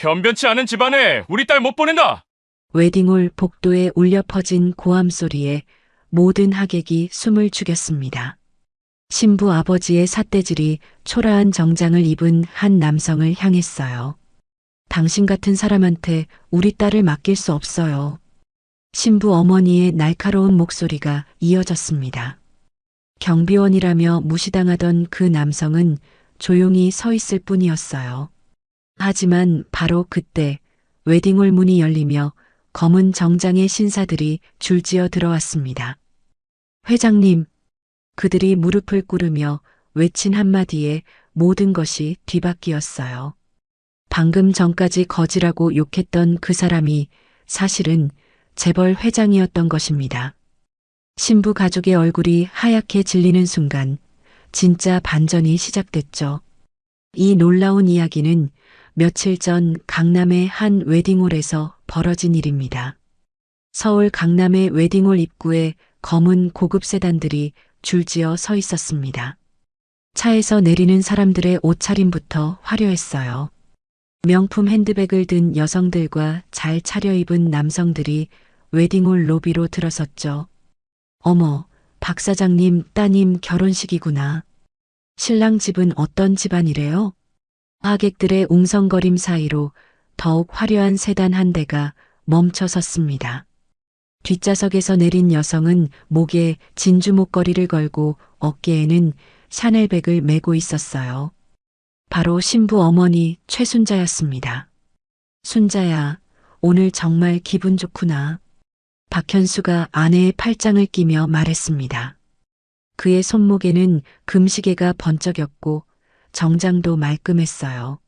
변변치 않은 집안에 우리 딸 못 보낸다. 웨딩홀 복도에 울려 퍼진 고함 소리에 모든 하객이 숨을 죽였습니다. 신부 아버지의 삿대질이 초라한 정장을 입은 한 남성을 향했어요. 당신 같은 사람한테 우리 딸을 맡길 수 없어요. 신부 어머니의 날카로운 목소리가 이어졌습니다. 경비원이라며 무시당하던 그 남성은 조용히 서 있을 뿐이었어요. 하지만 바로 그때 웨딩홀 문이 열리며 검은 정장의 신사들이 줄지어 들어왔습니다. 회장님, 그들이 무릎을 꿇으며 외친 한마디에 모든 것이 뒤바뀌었어요. 방금 전까지 거지라고 욕했던 그 사람이 사실은 재벌 회장이었던 것입니다. 신부 가족의 얼굴이 하얗게 질리는 순간 진짜 반전이 시작됐죠. 이 놀라운 이야기는 며칠 전 강남의 한 웨딩홀에서 벌어진 일입니다. 서울 강남의 웨딩홀 입구에 검은 고급 세단들이 줄지어 서 있었습니다. 차에서 내리는 사람들의 옷차림부터 화려했어요. 명품 핸드백을 든 여성들과 잘 차려입은 남성들이 웨딩홀 로비로 들어섰죠. 어머, 박 사장님 따님 결혼식이구나. 신랑 집은 어떤 집안이래요? 하객들의 웅성거림 사이로 더욱 화려한 세단 한 대가 멈춰 섰습니다. 뒷좌석에서 내린 여성은 목에 진주 목걸이를 걸고 어깨에는 샤넬백을 메고 있었어요. 바로 신부 어머니 최순자였습니다. 순자야, 오늘 정말 기분 좋구나. 박현수가 아내의 팔짱을 끼며 말했습니다. 그의 손목에는 금시계가 번쩍였고 정장도 말끔했어요.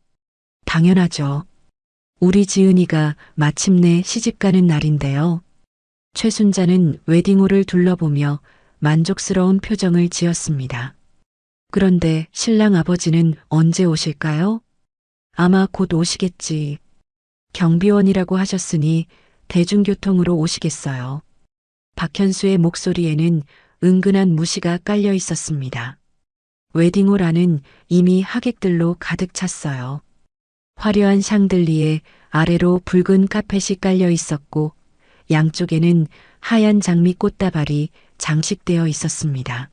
당연하죠. 우리 지은이가 마침내 시집가는 날인데요. 최순자는 웨딩홀을 둘러보며 만족스러운 표정을 지었습니다. 그런데 신랑 아버지는 언제 오실까요? 아마 곧 오시겠지. 경비원이라고 하셨으니 대중교통으로 오시겠어요. 박현수의 목소리에는 은근한 무시가 깔려 있었습니다. 웨딩홀 안은 이미 하객들로 가득 찼어요. 화려한 샹들리에 아래로 붉은 카펫이 깔려 있었고 양쪽에는 하얀 장미 꽃다발이 장식되어 있었습니다.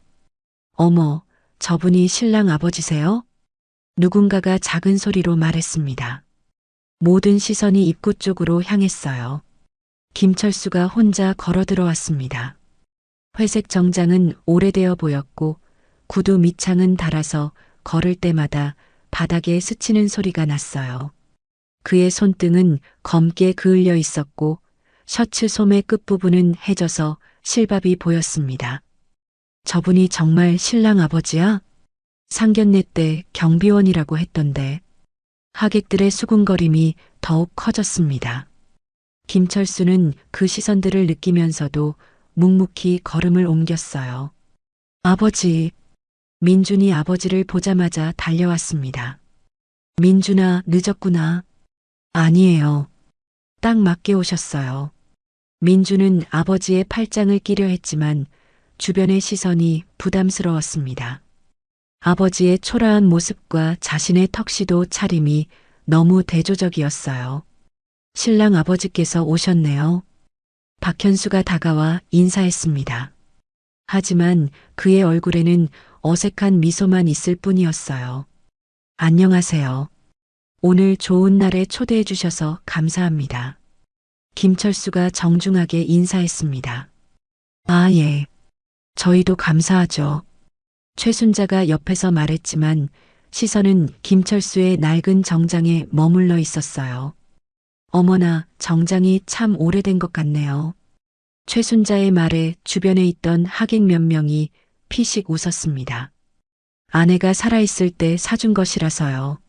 어머, 저분이 신랑 아버지세요? 누군가가 작은 소리로 말했습니다. 모든 시선이 입구 쪽으로 향했어요. 김철수가 혼자 걸어 들어왔습니다. 회색 정장은 오래되어 보였고 구두 밑창은 닳아서 걸을 때마다 바닥에 스치는 소리가 났어요. 그의 손등은 검게 그을려 있었고 셔츠 소매 끝부분은 해져서 실밥이 보였습니다. 저분이 정말 신랑 아버지야? 상견례 때 경비원이라고 했던데. 하객들의 수군거림이 더욱 커졌습니다. 김철수는 그 시선들을 느끼면서도 묵묵히 걸음을 옮겼어요. 아버지. 민준이 아버지를 보자마자 달려왔습니다. 민준아, 늦었구나. 아니에요. 딱 맞게 오셨어요. 민준은 아버지의 팔짱을 끼려 했지만 주변의 시선이 부담스러웠습니다. 아버지의 초라한 모습과 자신의 턱시도 차림이 너무 대조적이었어요. 신랑 아버지께서 오셨네요. 박현수가 다가와 인사했습니다. 하지만 그의 얼굴에는 어색한 미소만 있을 뿐이었어요. 안녕하세요. 오늘 좋은 날에 초대해 주셔서 감사합니다. 김철수가 정중하게 인사했습니다. 아, 예. 저희도 감사하죠. 최순자가 옆에서 말했지만 시선은 김철수의 낡은 정장에 머물러 있었어요. 어머나, 정장이 참 오래된 것 같네요. 최순자의 말에 주변에 있던 하객 몇 명이 피식 웃었습니다. 아내가 살아있을 때 사준 것이라서요.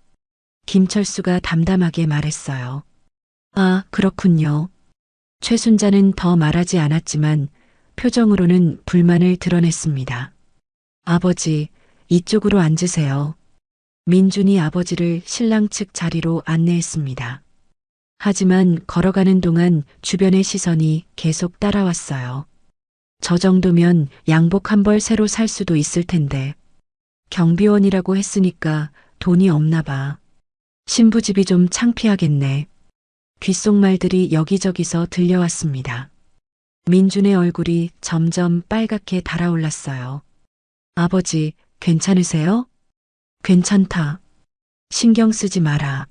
김철수가 담담하게 말했어요. 아, 그렇군요. 최순자는 더 말하지 않았지만 표정으로는 불만을 드러냈습니다. 아버지, 이쪽으로 앉으세요. 민준이 아버지를 신랑 측 자리로 안내했습니다. 하지만 걸어가는 동안 주변의 시선이 계속 따라왔어요. 저 정도면 양복 한 벌 새로 살 수도 있을 텐데. 경비원이라고 했으니까 돈이 없나 봐. 신부 집이 좀 창피하겠네. 귓속말들이 여기저기서 들려왔습니다. 민준의 얼굴이 점점 빨갛게 달아올랐어요. 아버지, 괜찮으세요? 괜찮다. 신경 쓰지 마라.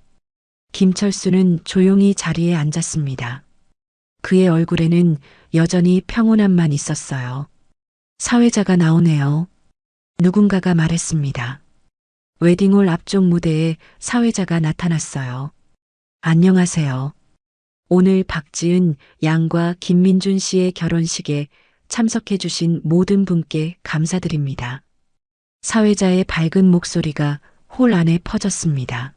김철수는 조용히 자리에 앉았습니다. 그의 얼굴에는 여전히 평온함만 있었어요. 사회자가 나오네요. 누군가가 말했습니다. 웨딩홀 앞쪽 무대에 사회자가 나타났어요. 안녕하세요. 오늘 박지은 양과 김민준 씨의 결혼식에 참석해 주신 모든 분께 감사드립니다. 사회자의 밝은 목소리가 홀 안에 퍼졌습니다.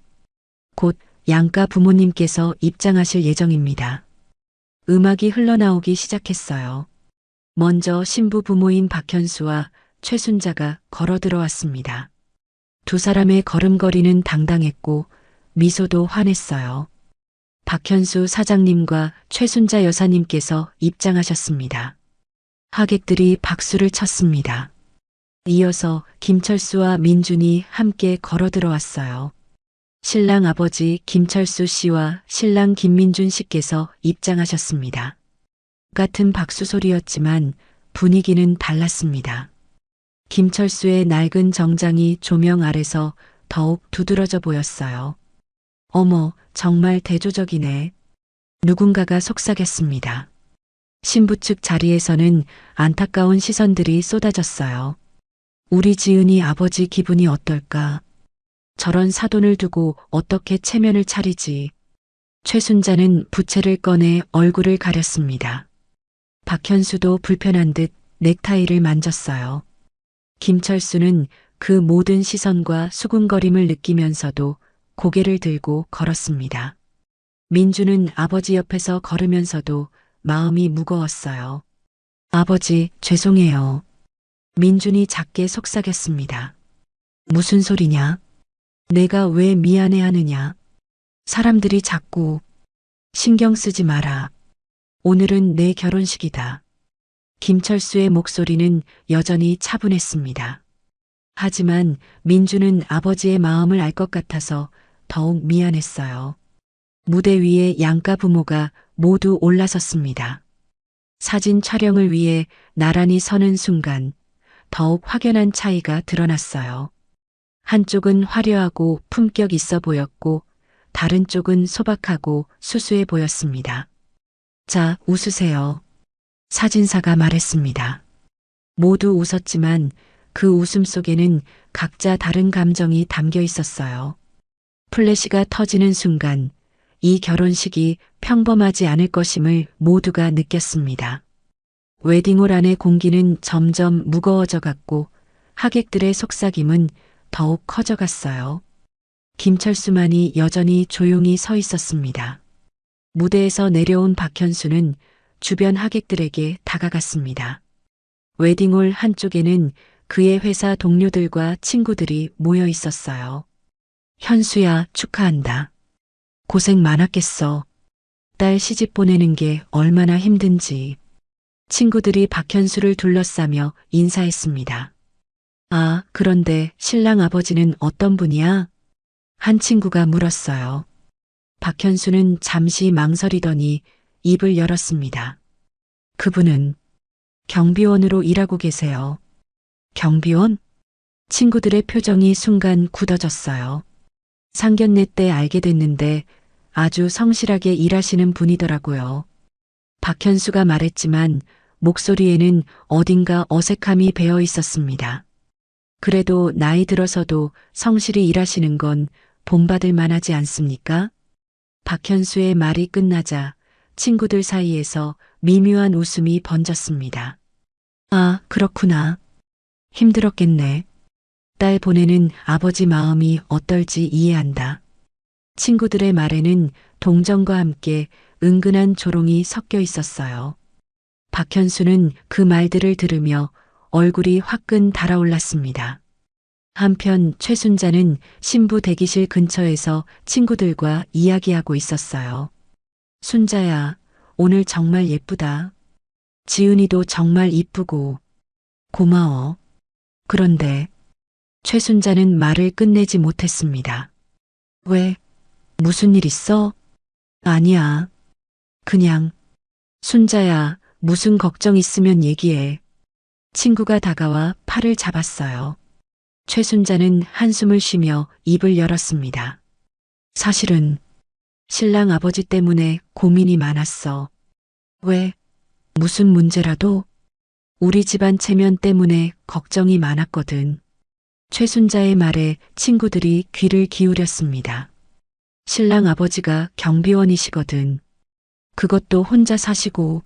곧 양가 부모님께서 입장하실 예정입니다. 음악이 흘러나오기 시작했어요. 먼저 신부 부모인 박현수와 최순자가 걸어 들어왔습니다. 두 사람의 걸음걸이는 당당했고 미소도 환했어요. 박현수 사장님과 최순자 여사님께서 입장하셨습니다. 하객들이 박수를 쳤습니다. 이어서 김철수와 민준이 함께 걸어 들어왔어요. 신랑 아버지 김철수 씨와 신랑 김민준 씨께서 입장하셨습니다. 같은 박수 소리였지만 분위기는 달랐습니다. 김철수의 낡은 정장이 조명 아래서 더욱 두드러져 보였어요. 어머, 정말 대조적이네. 누군가가 속삭였습니다. 신부 측 자리에서는 안타까운 시선들이 쏟아졌어요. 우리 지은이 아버지 기분이 어떨까? 저런 사돈을 두고 어떻게 체면을 차리지? 최순자는 부채를 꺼내 얼굴을 가렸습니다. 박현수도 불편한 듯 넥타이를 만졌어요. 김철수는 그 모든 시선과 수군거림을 느끼면서도 고개를 들고 걸었습니다. 민주는 아버지 옆에서 걸으면서도 마음이 무거웠어요. 아버지, 죄송해요. 민준이 작게 속삭였습니다. 무슨 소리냐? 내가 왜 미안해하느냐? 사람들이 자꾸 신경 쓰지 마라. 오늘은 내 결혼식이다. 김철수의 목소리는 여전히 차분했습니다. 하지만 민주는 아버지의 마음을 알 것 같아서 더욱 미안했어요. 무대 위에 양가 부모가 모두 올라섰습니다. 사진 촬영을 위해 나란히 서는 순간 더욱 확연한 차이가 드러났어요. 한쪽은 화려하고 품격 있어 보였고 다른 쪽은 소박하고 수수해 보였습니다. 자, 웃으세요. 사진사가 말했습니다. 모두 웃었지만 그 웃음 속에는 각자 다른 감정이 담겨 있었어요. 플래시가 터지는 순간 이 결혼식이 평범하지 않을 것임을 모두가 느꼈습니다. 웨딩홀 안의 공기는 점점 무거워져 갔고 하객들의 속삭임은 더욱 커져갔어요. 김철수만이 여전히 조용히 서 있었습니다. 무대에서 내려온 박현수는 주변 하객들에게 다가갔습니다. 웨딩홀 한쪽에는 그의 회사 동료들과 친구들이 모여 있었어요. 현수야, 축하한다. 고생 많았겠어. 딸 시집 보내는 게 얼마나 힘든지. 친구들이 박현수를 둘러싸며 인사했습니다. 아, 그런데 신랑 아버지는 어떤 분이야? 한 친구가 물었어요. 박현수는 잠시 망설이더니 입을 열었습니다. 그분은 경비원으로 일하고 계세요. 경비원? 친구들의 표정이 순간 굳어졌어요. 상견례 때 알게 됐는데 아주 성실하게 일하시는 분이더라고요. 박현수가 말했지만 목소리에는 어딘가 어색함이 배어 있었습니다. 그래도 나이 들어서도 성실히 일하시는 건 본받을 만하지 않습니까? 박현수의 말이 끝나자 친구들 사이에서 미묘한 웃음이 번졌습니다. 아, 그렇구나. 힘들었겠네. 딸 보내는 아버지 마음이 어떨지 이해한다. 친구들의 말에는 동정과 함께 은근한 조롱이 섞여 있었어요. 박현수는 그 말들을 들으며 얼굴이 화끈 달아올랐습니다. 한편 최순자는 신부 대기실 근처에서 친구들과 이야기하고 있었어요. 순자야, 오늘 정말 예쁘다. 지은이도 정말 이쁘고. 고마워. 그런데 최순자는 말을 끝내지 못했습니다. 왜, 무슨 일 있어? 아니야. 그냥. 순자야, 무슨 걱정 있으면 얘기해. 친구가 다가와 팔을 잡았어요. 최순자는 한숨을 쉬며 입을 열었습니다. 사실은 신랑 아버지 때문에 고민이 많았어. 왜? 무슨 문제라도? 우리 집안 체면 때문에 걱정이 많았거든. 최순자의 말에 친구들이 귀를 기울였습니다. 신랑 아버지가 경비원이시거든. 그것도 혼자 사시고.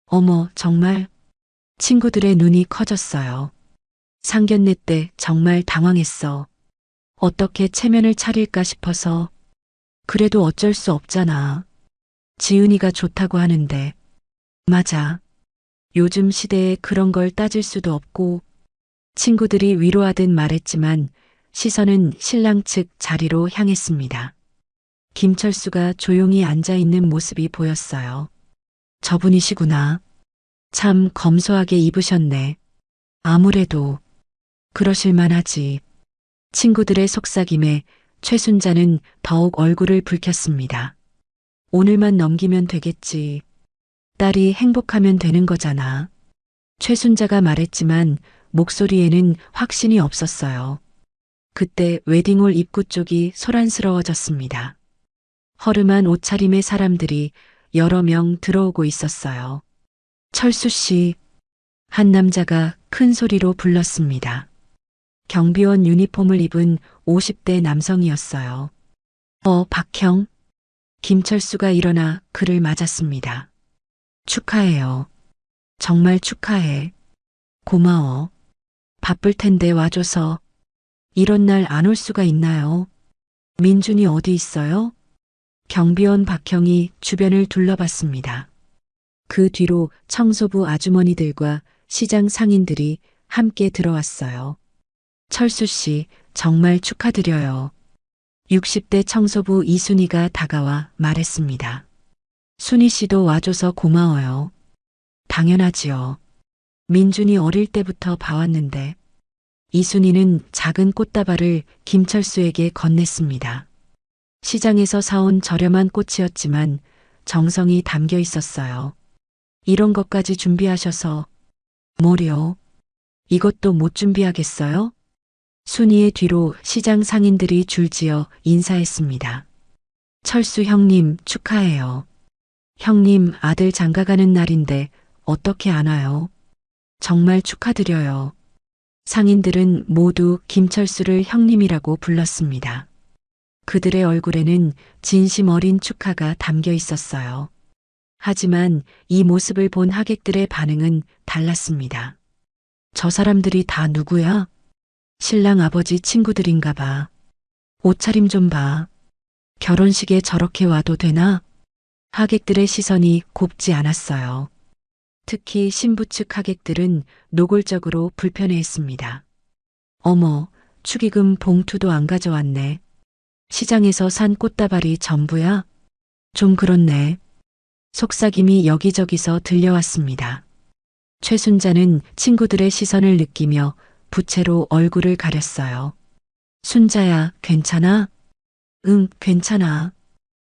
어머, 정말? 친구들의 눈이 커졌어요. 상견례 때 정말 당황했어. 어떻게 체면을 차릴까 싶어서. 그래도 어쩔 수 없잖아. 지은이가 좋다고 하는데. 맞아. 요즘 시대에 그런 걸 따질 수도 없고. 친구들이 위로하듯 말했지만 시선은 신랑 측 자리로 향했습니다. 김철수가 조용히 앉아 있는 모습이 보였어요. 저분이시구나. 참 검소하게 입으셨네. 아무래도 그러실 만하지. 친구들의 속삭임에 최순자는 더욱 얼굴을 붉혔습니다. 오늘만 넘기면 되겠지. 딸이 행복하면 되는 거잖아. 최순자가 말했지만 목소리에는 확신이 없었어요. 그때 웨딩홀 입구 쪽이 소란스러워졌습니다. 허름한 옷차림의 사람들이 여러 명 들어오고 있었어요. 철수 씨, 한 남자가 큰 소리로 불렀습니다. 경비원 유니폼을 입은 50대 남성이었어요. 박형. 김철수가 일어나 그를 맞았습니다. 축하해요. 정말 축하해. 고마워. 바쁠 텐데 와줘서. 이런 날 안 올 수가 있나요? 민준이 어디 있어요? 경비원 박형이 주변을 둘러봤습니다. 그 뒤로 청소부 아주머니들과 시장 상인들이 함께 들어왔어요. 철수 씨, 정말 축하드려요. 60대 청소부 이순희가 다가와 말했습니다. 순희 씨도 와줘서 고마워요. 당연하지요. 민준이 어릴 때부터 봐왔는데. 이순희는 작은 꽃다발을 김철수에게 건넸습니다. 시장에서 사온 저렴한 꽃이었지만 정성이 담겨 있었어요. 이런 것까지 준비하셔서. 뭐려? 이것도 못 준비하겠어요? 순이의 뒤로 시장 상인들이 줄지어 인사했습니다. 철수 형님 축하해요. 형님 아들 장가가는 날인데 어떻게 안 와요? 정말 축하드려요. 상인들은 모두 김철수를 형님이라고 불렀습니다. 그들의 얼굴에는 진심 어린 축하가 담겨 있었어요. 하지만 이 모습을 본 하객들의 반응은 달랐습니다. 저 사람들이 다 누구야? 신랑 아버지 친구들인가 봐. 옷차림 좀 봐. 결혼식에 저렇게 와도 되나? 하객들의 시선이 곱지 않았어요. 특히 신부 측 하객들은 노골적으로 불편해했습니다. 어머, 축의금 봉투도 안 가져왔네. 시장에서 산 꽃다발이 전부야? 좀 그렇네. 속삭임이 여기저기서 들려왔습니다. 최순자는 친구들의 시선을 느끼며 부채로 얼굴을 가렸어요. 순자야, 괜찮아? 응, 괜찮아.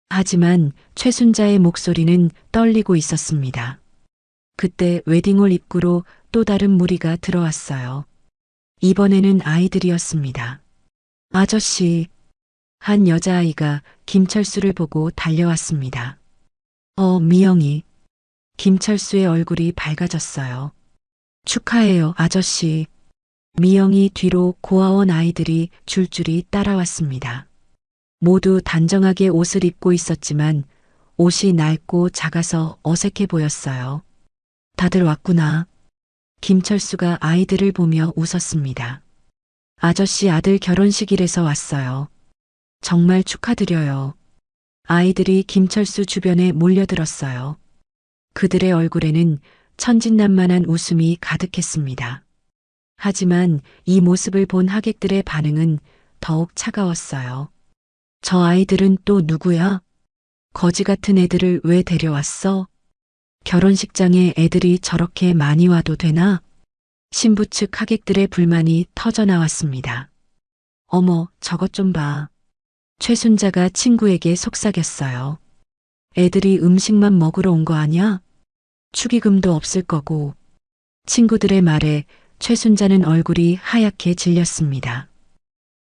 하지만 최순자의 목소리는 떨리고 있었습니다. 그때 웨딩홀 입구로 또 다른 무리가 들어왔어요. 이번에는 아이들이었습니다. 아저씨, 한 여자아이가 김철수를 보고 달려왔습니다. 미영이. 김철수의 얼굴이 밝아졌어요. 축하해요, 아저씨. 미영이 뒤로 고아원 아이들이 줄줄이 따라왔습니다. 모두 단정하게 옷을 입고 있었지만 옷이 낡고 작아서 어색해 보였어요. 다들 왔구나. 김철수가 아이들을 보며 웃었습니다. 아저씨 아들 결혼식이라서 왔어요. 정말 축하드려요. 아이들이 김철수 주변에 몰려들었어요. 그들의 얼굴에는 천진난만한 웃음이 가득했습니다. 하지만 이 모습을 본 하객들의 반응은 더욱 차가웠어요. 저 아이들은 또 누구야? 거지 같은 애들을 왜 데려왔어? 결혼식장에 애들이 저렇게 많이 와도 되나? 신부 측 하객들의 불만이 터져나왔습니다. 어머, 저것 좀 봐. 최순자가 친구에게 속삭였어요. 애들이 음식만 먹으러 온 거 아니야? 축의금도 없을 거고. 친구들의 말에 최순자는 얼굴이 하얗게 질렸습니다.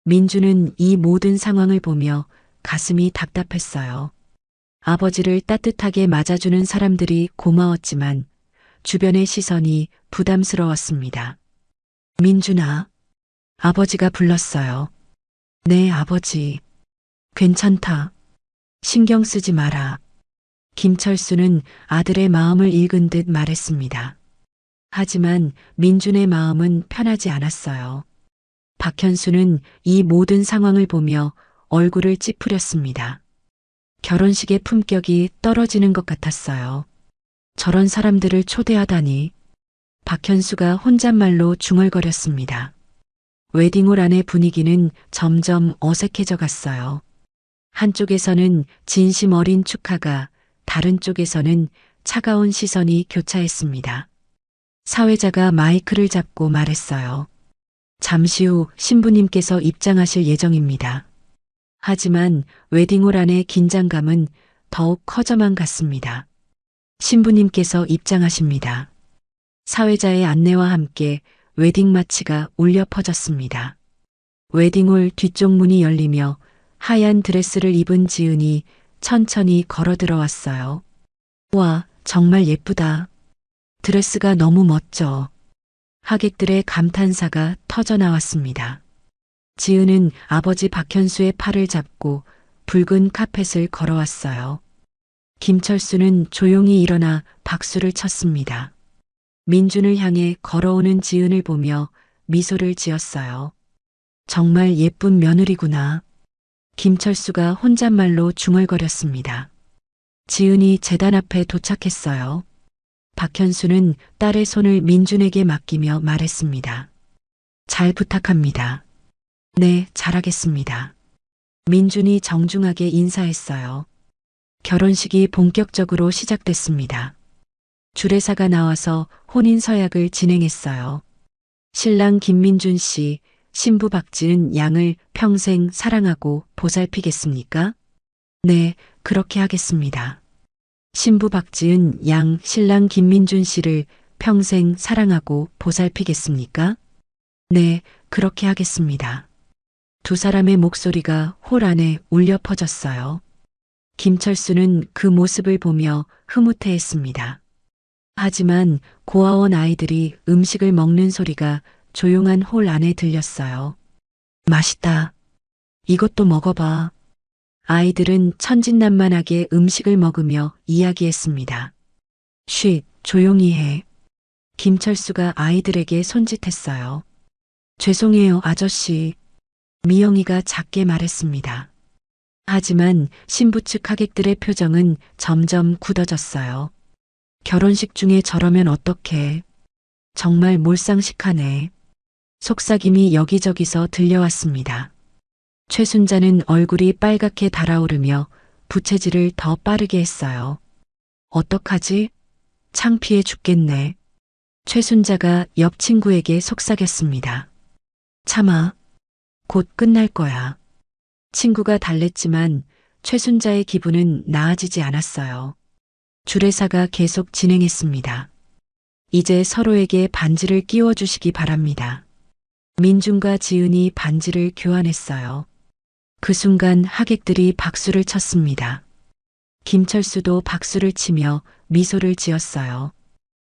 민주는 이 모든 상황을 보며 가슴이 답답했어요. 아버지를 따뜻하게 맞아주는 사람들이 고마웠지만 주변의 시선이 부담스러웠습니다. 민준아, 아버지가 불렀어요. 네, 아버지. 괜찮다. 신경 쓰지 마라. 김철수는 아들의 마음을 읽은 듯 말했습니다. 하지만 민준의 마음은 편하지 않았어요. 박현수는 이 모든 상황을 보며 얼굴을 찌푸렸습니다. 결혼식의 품격이 떨어지는 것 같았어요. 저런 사람들을 초대하다니. 박현수가 혼잣말로 중얼거렸습니다. 웨딩홀 안의 분위기는 점점 어색해져 갔어요. 한쪽에서는 진심 어린 축하가, 다른 쪽에서는 차가운 시선이 교차했습니다. 사회자가 마이크를 잡고 말했어요. 잠시 후 신부님께서 입장하실 예정입니다. 하지만 웨딩홀 안의 긴장감은 더욱 커져만 갔습니다. 신부님께서 입장하십니다. 사회자의 안내와 함께 웨딩 마치가 울려 퍼졌습니다. 웨딩홀 뒤쪽 문이 열리며 하얀 드레스를 입은 지은이 천천히 걸어 들어왔어요. 와, 정말 예쁘다. 드레스가 너무 멋져. 하객들의 감탄사가 터져 나왔습니다. 지은은 아버지 박현수의 팔을 잡고 붉은 카펫을 걸어왔어요. 김철수는 조용히 일어나 박수를 쳤습니다. 민준을 향해 걸어오는 지은을 보며 미소를 지었어요. 정말 예쁜 며느리구나. 김철수가 혼잣말로 중얼거렸습니다. 지은이 제단 앞에 도착했어요. 박현수는 딸의 손을 민준에게 맡기며 말했습니다. 잘 부탁합니다. 네, 잘하겠습니다. 민준이 정중하게 인사했어요. 결혼식이 본격적으로 시작됐습니다. 주례사가 나와서 혼인 서약을 진행했어요. 신랑 김민준 씨, 신부 박지은 양을 평생 사랑하고 보살피겠습니까? 네, 그렇게 하겠습니다. 신부 박지은 양, 신랑 김민준 씨를 평생 사랑하고 보살피겠습니까? 네, 그렇게 하겠습니다. 두 사람의 목소리가 홀 안에 울려 퍼졌어요. 김철수는 그 모습을 보며 흐뭇해했습니다. 하지만 고아원 아이들이 음식을 먹는 소리가 조용한 홀 안에 들렸어요. 맛있다. 이것도 먹어봐. 아이들은 천진난만하게 음식을 먹으며 이야기했습니다. 쉿, 조용히 해. 김철수가 아이들에게 손짓했어요. 죄송해요, 아저씨. 미영이가 작게 말했습니다. 하지만 신부 측 하객들의 표정은 점점 굳어졌어요. 결혼식 중에 저러면 어떡해. 정말 몰상식하네. 속삭임이 여기저기서 들려왔습니다. 최순자는 얼굴이 빨갛게 달아오르며 부채질을 더 빠르게 했어요. 어떡하지? 창피해 죽겠네. 최순자가 옆 친구에게 속삭였습니다. 참아. 곧 끝날 거야. 친구가 달랬지만 최순자의 기분은 나아지지 않았어요. 주례사가 계속 진행했습니다. 이제 서로에게 반지를 끼워주시기 바랍니다. 민준과 지은이 반지를 교환했어요. 그 순간 하객들이 박수를 쳤습니다. 김철수도 박수를 치며 미소를 지었어요.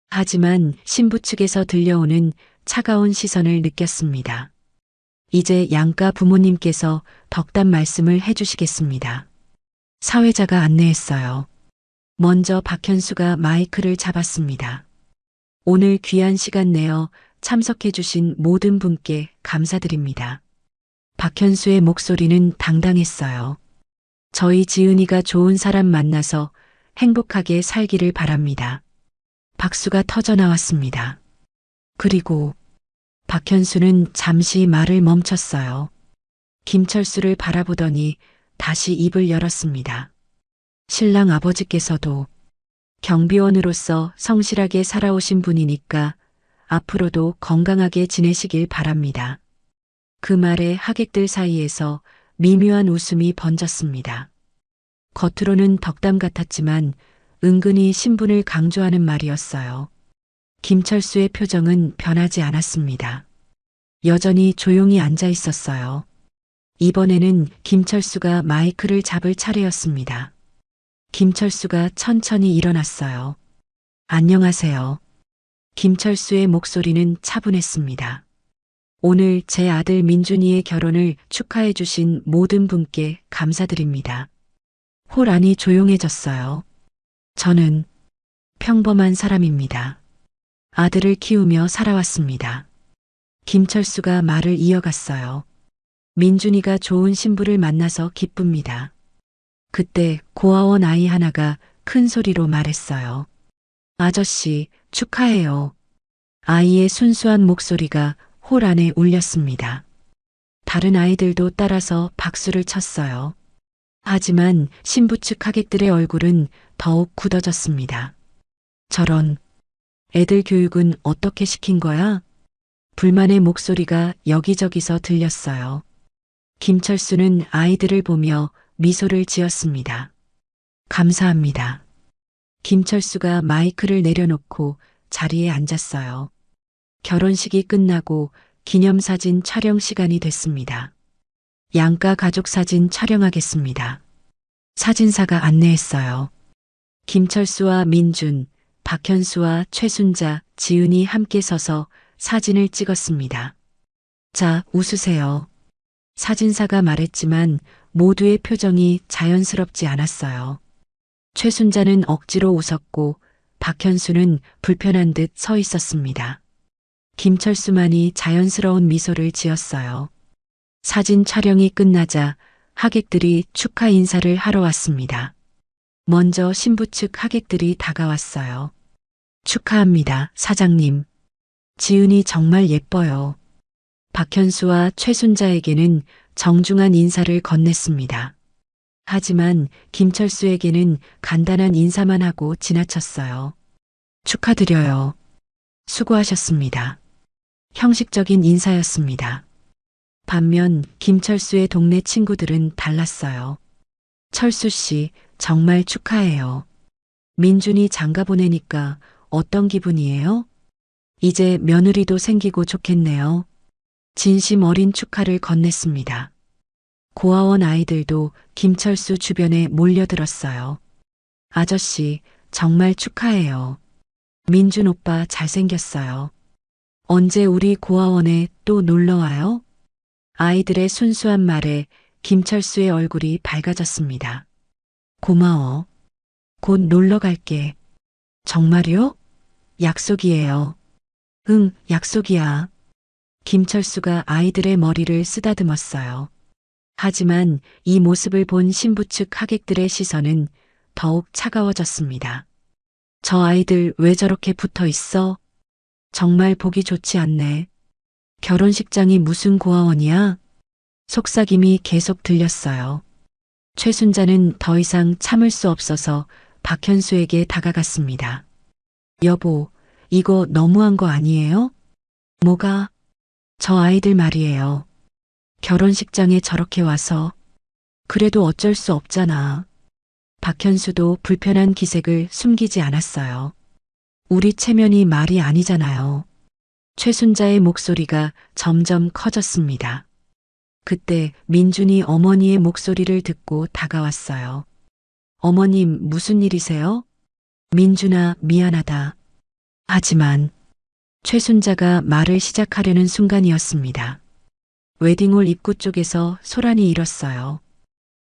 하지만 신부 측에서 들려오는 차가운 시선을 느꼈습니다. 이제 양가 부모님께서 덕담 말씀을 해주시겠습니다. 사회자가 안내했어요. 먼저 박현수가 마이크를 잡았습니다. 오늘 귀한 시간 내어 참석해주신 모든 분께 감사드립니다. 박현수의 목소리는 당당했어요. 저희 지은이가 좋은 사람 만나서 행복하게 살기를 바랍니다. 박수가 터져 나왔습니다. 그리고 박현수는 잠시 말을 멈췄어요. 김철수를 바라보더니 다시 입을 열었습니다. 신랑 아버지께서도 경비원으로서 성실하게 살아오신 분이니까 앞으로도 건강하게 지내시길 바랍니다. 그 말에 하객들 사이에서 미묘한 웃음이 번졌습니다. 겉으로는 덕담 같았지만 은근히 신분을 강조하는 말이었어요. 김철수의 표정은 변하지 않았습니다. 여전히 조용히 앉아 있었어요. 이번에는 김철수가 마이크를 잡을 차례였습니다. 김철수가 천천히 일어났어요. 안녕하세요. 김철수의 목소리는 차분했습니다. 오늘 제 아들 민준이의 결혼을 축하해 주신 모든 분께 감사드립니다. 홀 안이 조용해졌어요. 저는 평범한 사람입니다. 아들을 키우며 살아왔습니다. 김철수가 말을 이어갔어요. 민준이가 좋은 신부를 만나서 기쁩니다. 그때 고아원 아이 하나가 큰 소리로 말했어요. 아저씨, 축하해요. 아이의 순수한 목소리가 홀 안에 울렸습니다. 다른 아이들도 따라서 박수를 쳤어요. 하지만 신부 측 하객들의 얼굴은 더욱 굳어졌습니다. 저런, 애들 교육은 어떻게 시킨 거야? 불만의 목소리가 여기저기서 들렸어요. 김철수는 아이들을 보며 미소를 지었습니다. 감사합니다. 김철수가 마이크를 내려놓고 자리에 앉았어요. 결혼식이 끝나고 기념사진 촬영 시간이 됐습니다. 양가 가족 사진 촬영하겠습니다. 사진사가 안내했어요. 김철수와 민준, 박현수와 최순자, 지은이 함께 서서 사진을 찍었습니다. 자, 웃으세요. 사진사가 말했지만 모두의 표정이 자연스럽지 않았어요. 최순자는 억지로 웃었고 박현수는 불편한 듯 서 있었습니다. 김철수만이 자연스러운 미소를 지었어요. 사진 촬영이 끝나자 하객들이 축하 인사를 하러 왔습니다. 먼저 신부 측 하객들이 다가왔어요. 축하합니다, 사장님. 지은이 정말 예뻐요. 박현수와 최순자에게는 정중한 인사를 건넸습니다. 하지만 김철수에게는 간단한 인사만 하고 지나쳤어요. 축하드려요. 수고하셨습니다. 형식적인 인사였습니다. 반면 김철수의 동네 친구들은 달랐어요. 철수 씨, 정말 축하해요. 민준이 장가 보내니까 어떤 기분이에요? 이제 며느리도 생기고 좋겠네요. 진심 어린 축하를 건넸습니다. 고아원 아이들도 김철수 주변에 몰려들었어요. 아저씨, 정말 축하해요. 민준 오빠 잘생겼어요. 언제 우리 고아원에 또 놀러 와요? 아이들의 순수한 말에 김철수의 얼굴이 밝아졌습니다. 고마워. 곧 놀러 갈게. 정말요? 약속이에요. 응, 약속이야. 김철수가 아이들의 머리를 쓰다듬었어요. 하지만 이 모습을 본 신부 측 하객들의 시선은 더욱 차가워졌습니다. 저 아이들 왜 저렇게 붙어 있어? 정말 보기 좋지 않네. 결혼식장이 무슨 고아원이야? 속삭임이 계속 들렸어요. 최순자는 더 이상 참을 수 없어서 박현수에게 다가갔습니다. 여보, 이거 너무한 거 아니에요? 뭐가? 저 아이들 말이에요. 결혼식장에 저렇게 와서. 그래도 어쩔 수 없잖아. 박현수도 불편한 기색을 숨기지 않았어요. 우리 체면이 말이 아니잖아요. 최순자의 목소리가 점점 커졌습니다. 그때 민준이 어머니의 목소리를 듣고 다가왔어요. 어머님, 무슨 일이세요? 민준아, 미안하다. 하지만 최순자가 말을 시작하려는 순간이었습니다. 웨딩홀 입구 쪽에서 소란이 일었어요.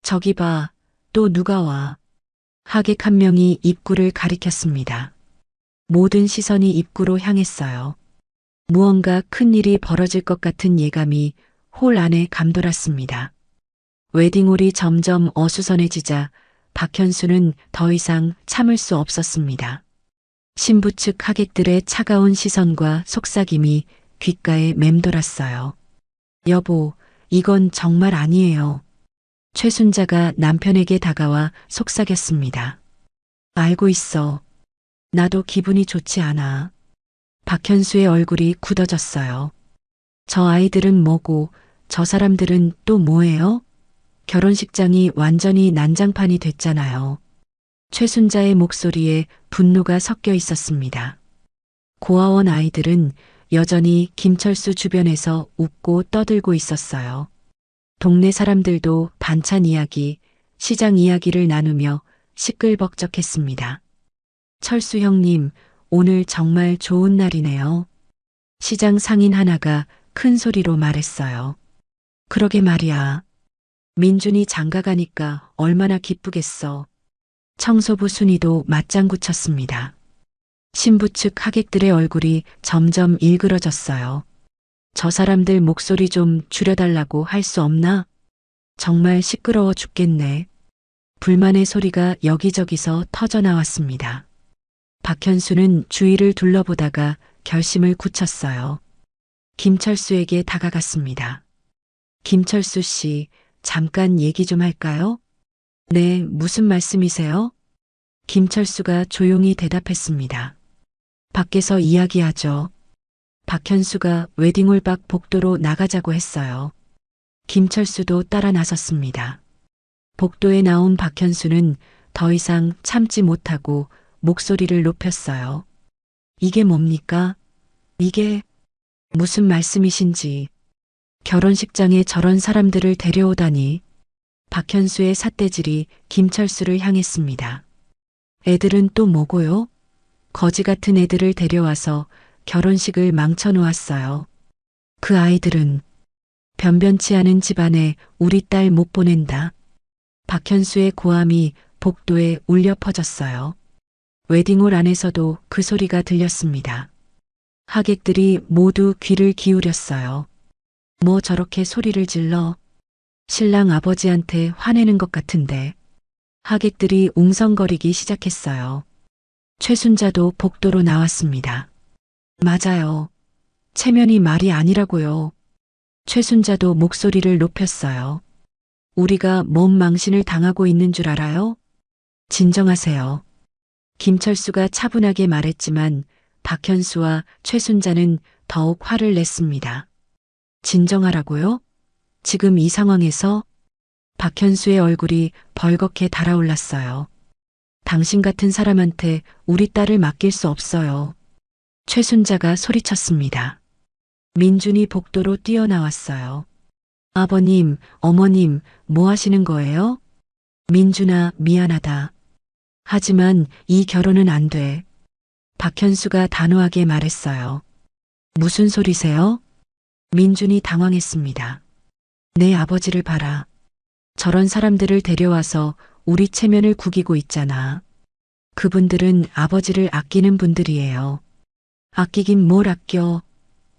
저기 봐, 또 누가 와. 하객 한 명이 입구를 가리켰습니다. 모든 시선이 입구로 향했어요. 무언가 큰 일이 벌어질 것 같은 예감이 홀 안에 감돌았습니다. 웨딩홀이 점점 어수선해지자 박현수는 더 이상 참을 수 없었습니다. 신부 측 하객들의 차가운 시선과 속삭임이 귓가에 맴돌았어요. 여보, 이건 정말 아니에요. 최순자가 남편에게 다가와 속삭였습니다. 알고 있어. 나도 기분이 좋지 않아. 박현수의 얼굴이 굳어졌어요. 저 아이들은 뭐고 저 사람들은 또 뭐예요? 결혼식장이 완전히 난장판이 됐잖아요. 최순자의 목소리에 분노가 섞여 있었습니다. 고아원 아이들은 여전히 김철수 주변에서 웃고 떠들고 있었어요. 동네 사람들도 반찬 이야기, 시장 이야기를 나누며 시끌벅적했습니다. 철수 형님, 오늘 정말 좋은 날이네요. 시장 상인 하나가 큰 소리로 말했어요. 그러게 말이야. 민준이 장가가니까 얼마나 기쁘겠어. 청소부 순이도 맞장구 쳤습니다. 신부 측 하객들의 얼굴이 점점 일그러졌어요. 저 사람들 목소리 좀 줄여달라고 할 수 없나? 정말 시끄러워 죽겠네. 불만의 소리가 여기저기서 터져나왔습니다. 박현수는 주위를 둘러보다가 결심을 굳혔어요. 김철수에게 다가갔습니다. 김철수 씨, 잠깐 얘기 좀 할까요? 네, 무슨 말씀이세요? 김철수가 조용히 대답했습니다. 밖에서 이야기하죠. 박현수가 웨딩홀 밖 복도로 나가자고 했어요. 김철수도 따라 나섰습니다. 복도에 나온 박현수는 더 이상 참지 못하고 목소리를 높였어요. 이게 뭡니까? 이게 무슨 말씀이신지. 결혼식장에 저런 사람들을 데려오다니. 박현수의 삿대질이 김철수를 향했습니다. 애들은 또 뭐고요? 거지 같은 애들을 데려와서 결혼식을 망쳐놓았어요. 그 아이들은 변변치 않은 집안에 우리 딸 못 보낸다. 박현수의 고함이 복도에 울려 퍼졌어요. 웨딩홀 안에서도 그 소리가 들렸습니다. 하객들이 모두 귀를 기울였어요. 뭐 저렇게 소리를 질러? 신랑 아버지한테 화내는 것 같은데. 하객들이 웅성거리기 시작했어요. 최순자도 복도로 나왔습니다. 맞아요. 체면이 말이 아니라고요. 최순자도 목소리를 높였어요. 우리가 뭔 망신을 당하고 있는 줄 알아요? 진정하세요. 김철수가 차분하게 말했지만 박현수와 최순자는 더욱 화를 냈습니다. 진정하라고요? 지금 이 상황에서? 박현수의 얼굴이 벌겋게 달아올랐어요. 당신 같은 사람한테 우리 딸을 맡길 수 없어요. 최순자가 소리쳤습니다. 민준이 복도로 뛰어나왔어요. 아버님, 어머님, 뭐 하시는 거예요? 민준아, 미안하다. 하지만 이 결혼은 안 돼. 박현수가 단호하게 말했어요. 무슨 소리세요? 민준이 당황했습니다. 내 아버지를 봐라. 저런 사람들을 데려와서 우리 체면을 구기고 있잖아. 그분들은 아버지를 아끼는 분들이에요. 아끼긴 뭘 아껴.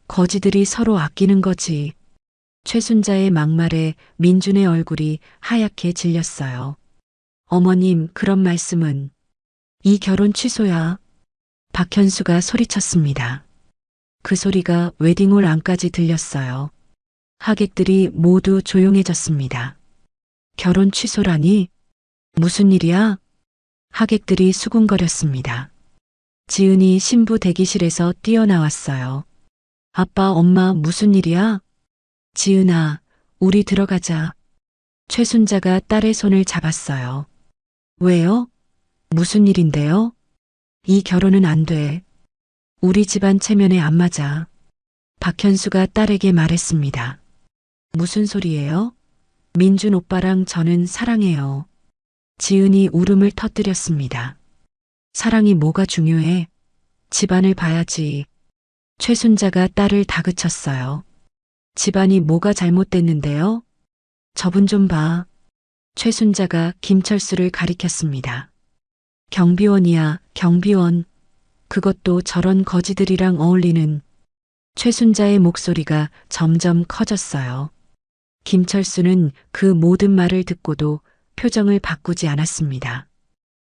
거지들이 서로 아끼는 거지. 최순자의 막말에 민준의 얼굴이 하얗게 질렸어요. 어머님, 그런 말씀은. 이 결혼 취소야. 박현수가 소리쳤습니다. 그 소리가 웨딩홀 안까지 들렸어요. 하객들이 모두 조용해졌습니다. 결혼 취소라니? 무슨 일이야? 하객들이 수군거렸습니다. 지은이 신부 대기실에서 뛰어나왔어요. 아빠, 엄마, 무슨 일이야? 지은아, 우리 들어가자. 최순자가 딸의 손을 잡았어요. 왜요? 무슨 일인데요? 이 결혼은 안 돼. 우리 집안 체면에 안 맞아. 박현수가 딸에게 말했습니다. 무슨 소리예요? 민준 오빠랑 저는 사랑해요. 지은이 울음을 터뜨렸습니다. 사랑이 뭐가 중요해? 집안을 봐야지. 최순자가 딸을 다그쳤어요. 집안이 뭐가 잘못됐는데요? 저분 좀 봐. 최순자가 김철수를 가리켰습니다. 경비원이야, 경비원. 그것도 저런 거지들이랑 어울리는. 최순자의 목소리가 점점 커졌어요. 김철수는 그 모든 말을 듣고도 표정을 바꾸지 않았습니다.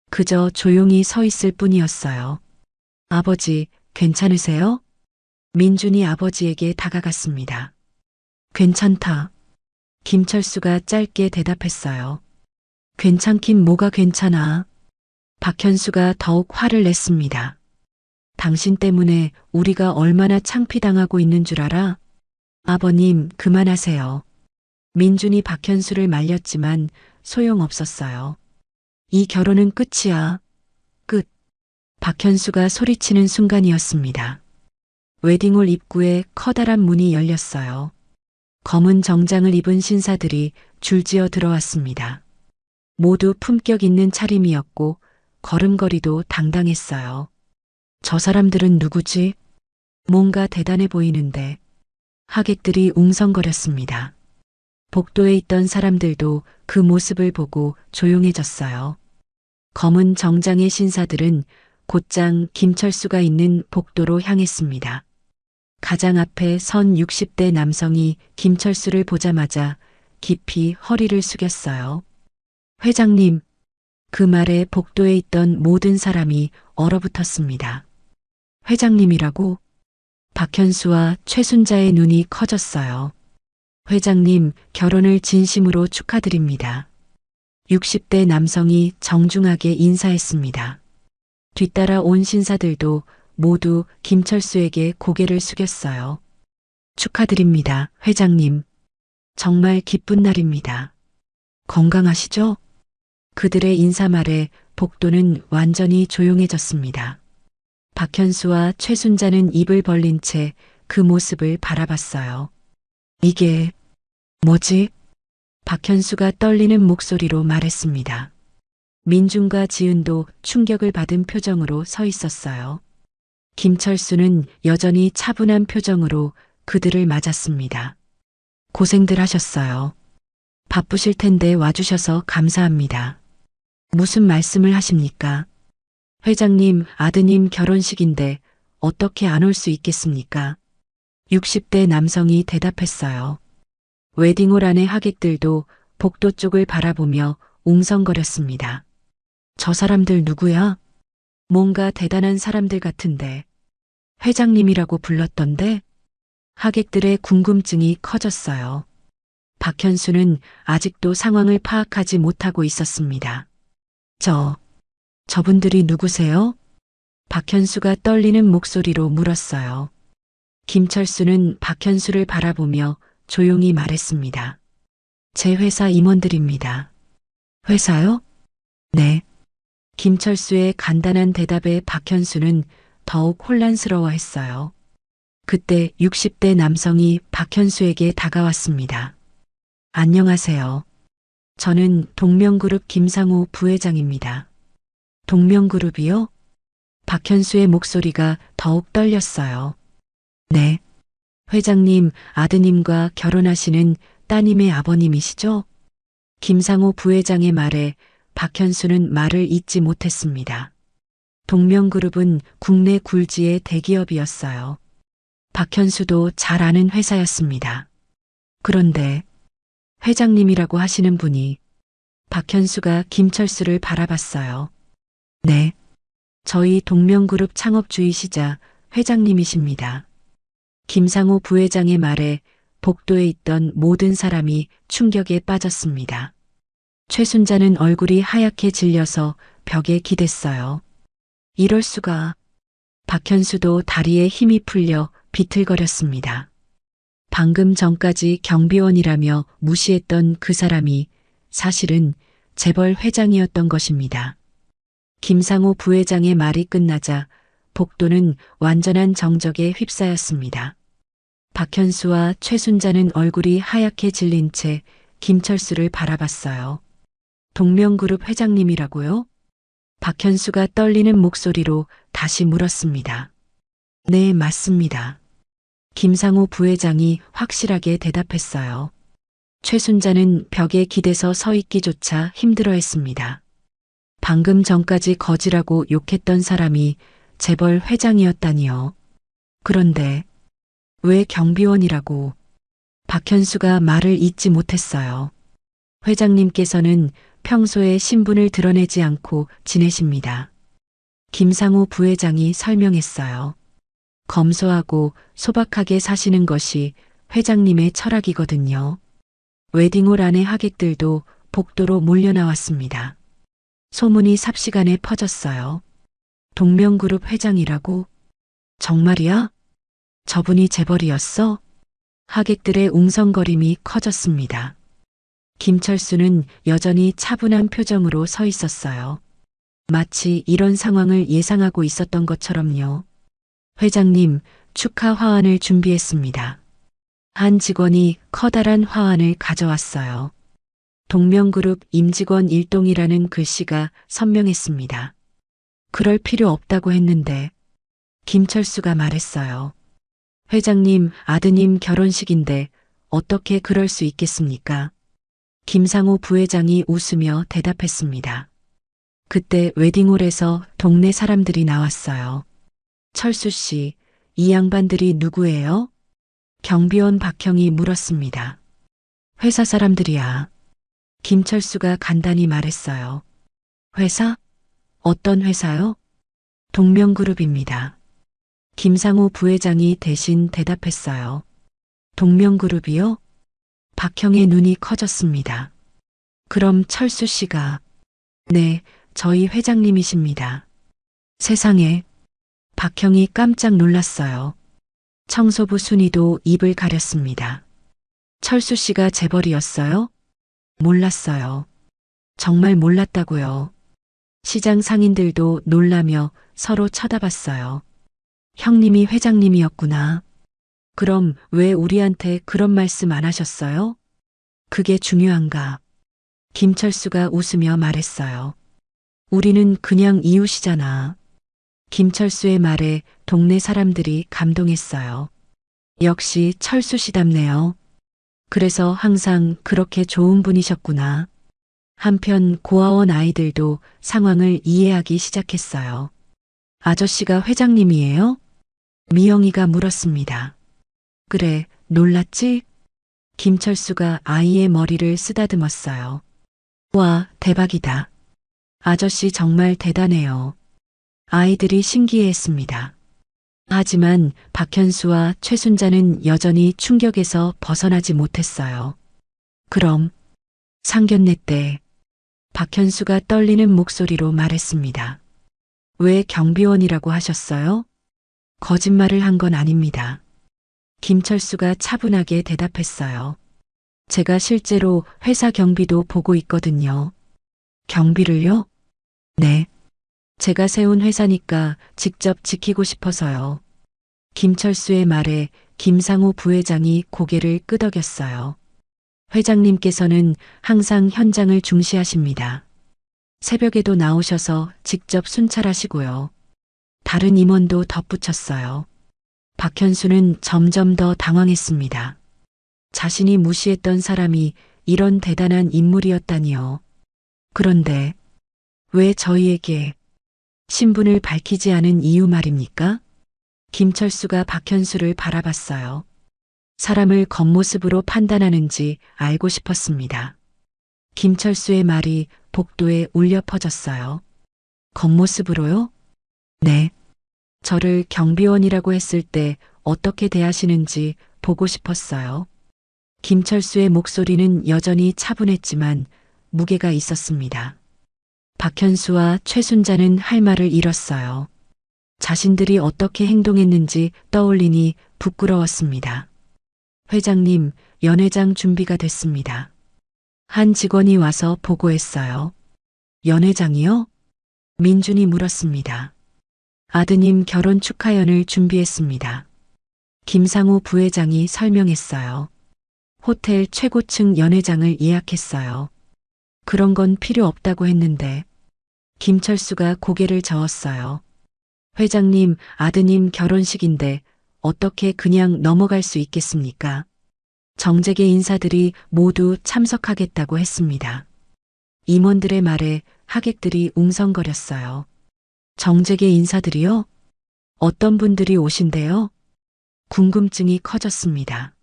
그저 조용히 서 있을 뿐이었어요. 아버지, 괜찮으세요? 민준이 아버지에게 다가갔습니다. 괜찮다. 김철수가 짧게 대답했어요. 괜찮긴 뭐가 괜찮아. 박현수가 더욱 화를 냈습니다. 당신 때문에 우리가 얼마나 창피당하고 있는 줄 알아? 아버님, 그만하세요. 민준이 박현수를 말렸지만 소용없었어요. 이 결혼은 끝이야. 끝. 박현수가 소리치는 순간이었습니다. 웨딩홀 입구에 커다란 문이 열렸어요. 검은 정장을 입은 신사들이 줄지어 들어왔습니다. 모두 품격 있는 차림이었고 걸음걸이도 당당했어요. 저 사람들은 누구지? 뭔가 대단해 보이는데. 하객들이 웅성거렸습니다. 복도에 있던 사람들도 그 모습을 보고 조용해졌어요. 검은 정장의 신사들은 곧장 김철수가 있는 복도로 향했습니다. 가장 앞에 선 60대 남성이 김철수를 보자마자 깊이 허리를 숙였어요. 회장님, 그 말에 복도에 있던 모든 사람이 얼어붙었습니다. 회장님이라고? 박현수와 최순자의 눈이 커졌어요. 회장님, 결혼을 진심으로 축하드립니다. 60대 남성이 정중하게 인사했습니다. 뒤따라 온 신사들도 모두 김철수에게 고개를 숙였어요. 축하드립니다, 회장님. 정말 기쁜 날입니다. 건강하시죠? 그들의 인사말에 복도는 완전히 조용해졌습니다. 박현수와 최순자는 입을 벌린 채 그 모습을 바라봤어요. 이게 뭐지? 박현수가 떨리는 목소리로 말했습니다. 민준과 지은도 충격을 받은 표정으로 서 있었어요. 김철수는 여전히 차분한 표정으로 그들을 맞았습니다. 고생들 하셨어요. 바쁘실 텐데 와주셔서 감사합니다. 무슨 말씀을 하십니까? 회장님, 아드님 결혼식인데 어떻게 안 올 수 있겠습니까? 60대 남성이 대답했어요. 웨딩홀 안의 하객들도 복도 쪽을 바라보며 웅성거렸습니다. 저 사람들 누구야? 뭔가 대단한 사람들 같은데. 회장님이라고 불렀던데? 하객들의 궁금증이 커졌어요. 박현수는 아직도 상황을 파악하지 못하고 있었습니다. 저분들이 누구세요? 박현수가 떨리는 목소리로 물었어요. 김철수는 박현수를 바라보며 조용히 말했습니다. 제 회사 임원들입니다. 회사요? 네. 김철수의 간단한 대답에 박현수는 더욱 혼란스러워했어요. 그때 60대 남성이 박현수에게 다가왔습니다. 안녕하세요. 저는 동명그룹 김상우 부회장입니다. 동명그룹이요? 박현수의 목소리가 더욱 떨렸어요. 네. 회장님, 아드님과 결혼하시는 따님의 아버님이시죠? 김상우 부회장의 말에 박현수는 말을 잇지 못했습니다. 동명그룹은 국내 굴지의 대기업이었어요. 박현수도 잘 아는 회사였습니다. 그런데 회장님이라고 하시는 분이 박현수가 김철수를 바라봤어요. 네. 저희 동명그룹 창업주이시자 회장님이십니다. 김상우 부회장의 말에 복도에 있던 모든 사람이 충격에 빠졌습니다. 최순자는 얼굴이 하얗게 질려서 벽에 기댔어요. 이럴 수가. 박현수도 다리에 힘이 풀려 비틀거렸습니다. 방금 전까지 경비원이라며 무시했던 그 사람이 사실은 재벌 회장이었던 것입니다. 김상우 부회장의 말이 끝나자 복도는 완전한 정적에 휩싸였습니다. 박현수와 최순자는 얼굴이 하얗게 질린 채 김철수를 바라봤어요. 동명그룹 회장님이라고요? 박현수가 떨리는 목소리로 다시 물었습니다. 네, 맞습니다. 김상우 부회장이 확실하게 대답했어요. 최순자는 벽에 기대서 서 있기조차 힘들어했습니다. 방금 전까지 거지라고 욕했던 사람이 재벌 회장이었다니요. 그런데 왜 경비원이라고? 박현수가 말을 잇지 못했어요. 회장님께서는 평소에 신분을 드러내지 않고 지내십니다. 김상우 부회장이 설명했어요. 검소하고 소박하게 사시는 것이 회장님의 철학이거든요. 웨딩홀 안의 하객들도 복도로 몰려나왔습니다. 소문이 삽시간에 퍼졌어요. 동명그룹 회장이라고? 정말이야? 저분이 재벌이었어? 하객들의 웅성거림이 커졌습니다. 김철수는 여전히 차분한 표정으로 서 있었어요. 마치 이런 상황을 예상하고 있었던 것처럼요. 회장님, 축하 화환을 준비했습니다. 한 직원이 커다란 화환을 가져왔어요. 동명그룹 임직원 일동이라는 글씨가 선명했습니다. 그럴 필요 없다고 했는데 김철수가 말했어요. 회장님, 아드님 결혼식인데 어떻게 그럴 수 있겠습니까? 김상호 부회장이 웃으며 대답했습니다. 그때 웨딩홀에서 동네 사람들이 나왔어요. 철수 씨, 이 양반들이 누구예요? 경비원 박형이 물었습니다. 회사 사람들이야. 김철수가 간단히 말했어요. 회사? 어떤 회사요? 동명그룹입니다. 김상호 부회장이 대신 대답했어요. 동명그룹이요? 박형의 눈이 커졌습니다. 그럼 철수 씨가, 네, 저희 회장님이십니다. 세상에, 박형이 깜짝 놀랐어요. 청소부 순이도 입을 가렸습니다. 철수 씨가 재벌이었어요? 몰랐어요. 정말 몰랐다고요. 시장 상인들도 놀라며 서로 쳐다봤어요. 형님이 회장님이었구나. 그럼 왜 우리한테 그런 말씀 안 하셨어요? 그게 중요한가? 김철수가 웃으며 말했어요. 우리는 그냥 이웃이잖아. 김철수의 말에 동네 사람들이 감동했어요. 역시 철수 씨답네요. 그래서 항상 그렇게 좋은 분이셨구나. 한편 고아원 아이들도 상황을 이해하기 시작했어요. 아저씨가 회장님이에요? 미영이가 물었습니다. 그래, 놀랐지? 김철수가 아이의 머리를 쓰다듬었어요. 와, 대박이다. 아저씨 정말 대단해요. 아이들이 신기해했습니다. 하지만 박현수와 최순자는 여전히 충격에서 벗어나지 못했어요. 그럼 상견례 때 박현수가 떨리는 목소리로 말했습니다. 왜 경비원이라고 하셨어요? 거짓말을 한 건 아닙니다. 김철수가 차분하게 대답했어요. 제가 실제로 회사 경비도 보고 있거든요. 경비를요? 네. 제가 세운 회사니까 직접 지키고 싶어서요. 김철수의 말에 김상호 부회장이 고개를 끄덕였어요. 회장님께서는 항상 현장을 중시하십니다. 새벽에도 나오셔서 직접 순찰하시고요. 다른 임원도 덧붙였어요. 박현수는 점점 더 당황했습니다. 자신이 무시했던 사람이 이런 대단한 인물이었다니요. 그런데 왜 저희에게 신분을 밝히지 않은 이유 말입니까? 김철수가 박현수를 바라봤어요. 사람을 겉모습으로 판단하는지 알고 싶었습니다. 김철수의 말이 복도에 울려 퍼졌어요. 겉모습으로요? 네. 저를 경비원이라고 했을 때 어떻게 대하시는지 보고 싶었어요. 김철수의 목소리는 여전히 차분했지만 무게가 있었습니다. 박현수와 최순자는 할 말을 잃었어요. 자신들이 어떻게 행동했는지 떠올리니 부끄러웠습니다. 회장님, 연회장 준비가 됐습니다. 한 직원이 와서 보고했어요. 연회장이요? 민준이 물었습니다. 아드님 결혼 축하연을 준비했습니다. 김상호 부회장이 설명했어요. 호텔 최고층 연회장을 예약했어요. 그런 건 필요 없다고 했는데 김철수가 고개를 저었어요. 회장님, 아드님 결혼식인데 어떻게 그냥 넘어갈 수 있겠습니까? 정재계 인사들이 모두 참석하겠다고 했습니다. 임원들의 말에 하객들이 웅성거렸어요. 정재계 인사들이요? 어떤 분들이 오신대요? 궁금증이 커졌습니다.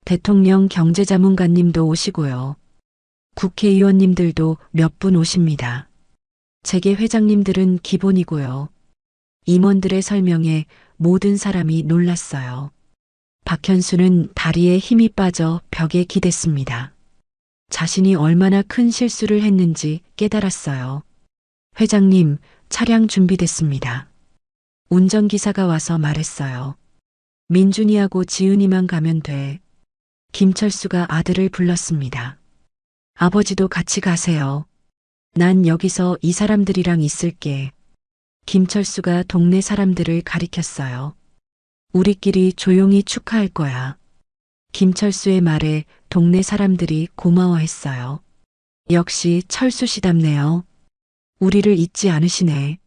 대통령 경제자문관님도 오시고요. 국회의원님들도 몇 분 오십니다. 재계 회장님들은 기본이고요. 임원들의 설명에 모든 사람이 놀랐어요. 박현수는 다리에 힘이 빠져 벽에 기댔습니다. 자신이 얼마나 큰 실수를 했는지 깨달았어요. 회장님, 차량 준비됐습니다. 운전기사가 와서 말했어요. 민준이하고 지은이만 가면 돼. 김철수가 아들을 불렀습니다. 아버지도 같이 가세요. 난 여기서 이 사람들이랑 있을게. 김철수가 동네 사람들을 가리켰어요. 우리끼리 조용히 축하할 거야. 김철수의 말에 동네 사람들이 고마워했어요. 역시 철수 씨답네요. 우리를 잊지 않으시네.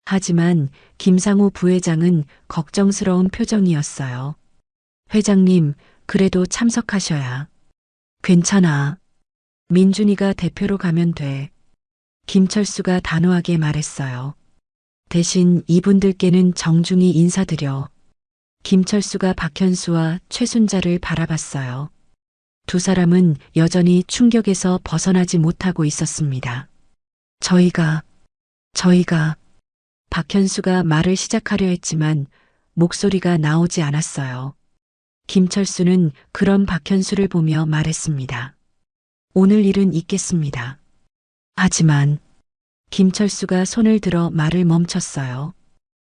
하지만 김상우 부회장은 걱정스러운 표정이었어요. 회장님, 그래도 참석하셔야. 괜찮아. 민준이가 대표로 가면 돼. 김철수가 단호하게 말했어요. 대신 이분들께는 정중히 인사드려. 김철수가 박현수와 최순자를 바라봤어요. 두 사람은 여전히 충격에서 벗어나지 못하고 있었습니다. 저희가 박현수가 말을 시작하려 했지만 목소리가 나오지 않았어요. 김철수는 그런 박현수를 보며 말했습니다. 오늘 일은 있겠습니다. 하지만 김철수가 손을 들어 말을 멈췄어요.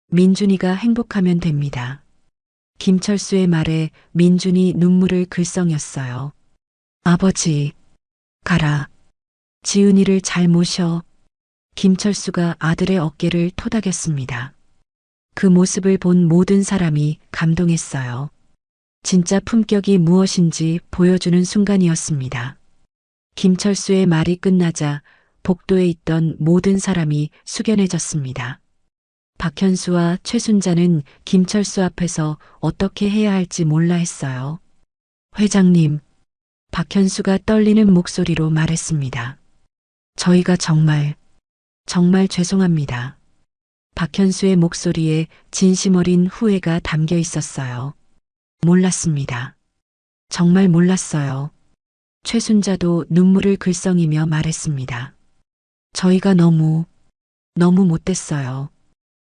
민준이가 행복하면 됩니다. 김철수의 말에 민준이 눈물을 글썽였어요. 아버지, 가라. 지은이를 잘 모셔. 김철수가 아들의 어깨를 토닥였습니다. 그 모습을 본 모든 사람이 감동했어요. 진짜 품격이 무엇인지 보여주는 순간이었습니다. 김철수의 말이 끝나자 복도에 있던 모든 사람이 숙연해졌습니다. 박현수와 최순자는 김철수 앞에서 어떻게 해야 할지 몰라 했어요. 회장님, 박현수가 떨리는 목소리로 말했습니다. 저희가 정말 죄송합니다. 박현수의 목소리에 진심 어린 후회가 담겨 있었어요. 몰랐습니다. 정말 몰랐어요. 최순자도 눈물을 글썽이며 말했습니다. 저희가 너무 못됐어요.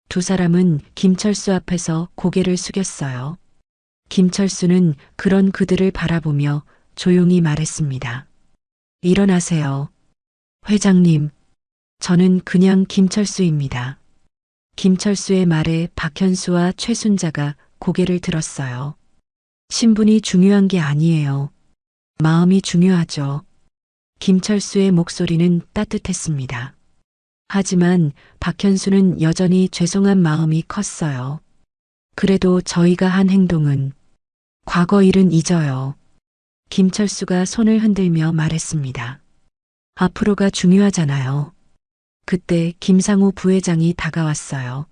두 사람은 김철수 앞에서 고개를 숙였어요. 김철수는 그런 그들을 바라보며 조용히 말했습니다. 일어나세요. 회장님, 저는 그냥 김철수입니다. 김철수의 말에 박현수와 최순자가 고개를 들었어요. 신분이 중요한 게 아니에요. 마음이 중요하죠. 김철수의 목소리는 따뜻했습니다. 하지만 박현수는 여전히 죄송한 마음이 컸어요. 그래도 저희가 한 행동은 과거 일은 잊어요. 김철수가 손을 흔들며 말했습니다. 앞으로가 중요하잖아요. 그때 김상우 부회장이 다가왔어요.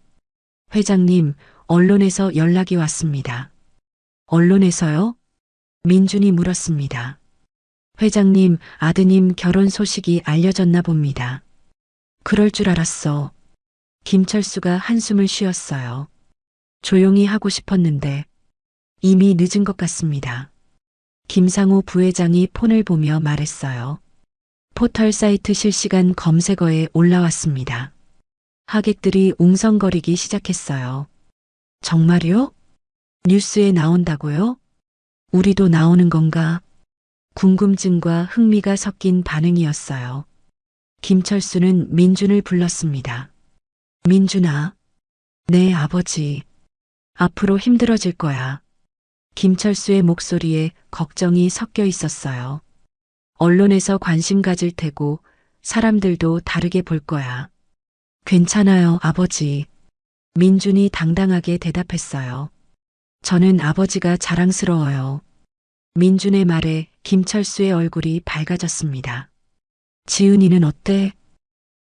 회장님, 언론에서 연락이 왔습니다. 언론에서요? 민준이 물었습니다. 회장님, 아드님 결혼 소식이 알려졌나 봅니다. 그럴 줄 알았어. 김철수가 한숨을 쉬었어요. 조용히 하고 싶었는데 이미 늦은 것 같습니다. 김상우 부회장이 폰을 보며 말했어요. 포털 사이트 실시간 검색어에 올라왔습니다. 하객들이 웅성거리기 시작했어요. 정말요? 뉴스에 나온다고요? 우리도 나오는 건가? 궁금증과 흥미가 섞인 반응이었어요. 김철수는 민준을 불렀습니다. 민준아. 네, 아버지. 앞으로 힘들어질 거야. 김철수의 목소리에 걱정이 섞여 있었어요. 언론에서 관심 가질 테고 사람들도 다르게 볼 거야. 괜찮아요, 아버지. 민준이 당당하게 대답했어요. 저는 아버지가 자랑스러워요. 민준의 말에 김철수의 얼굴이 밝아졌습니다. 지은이는 어때?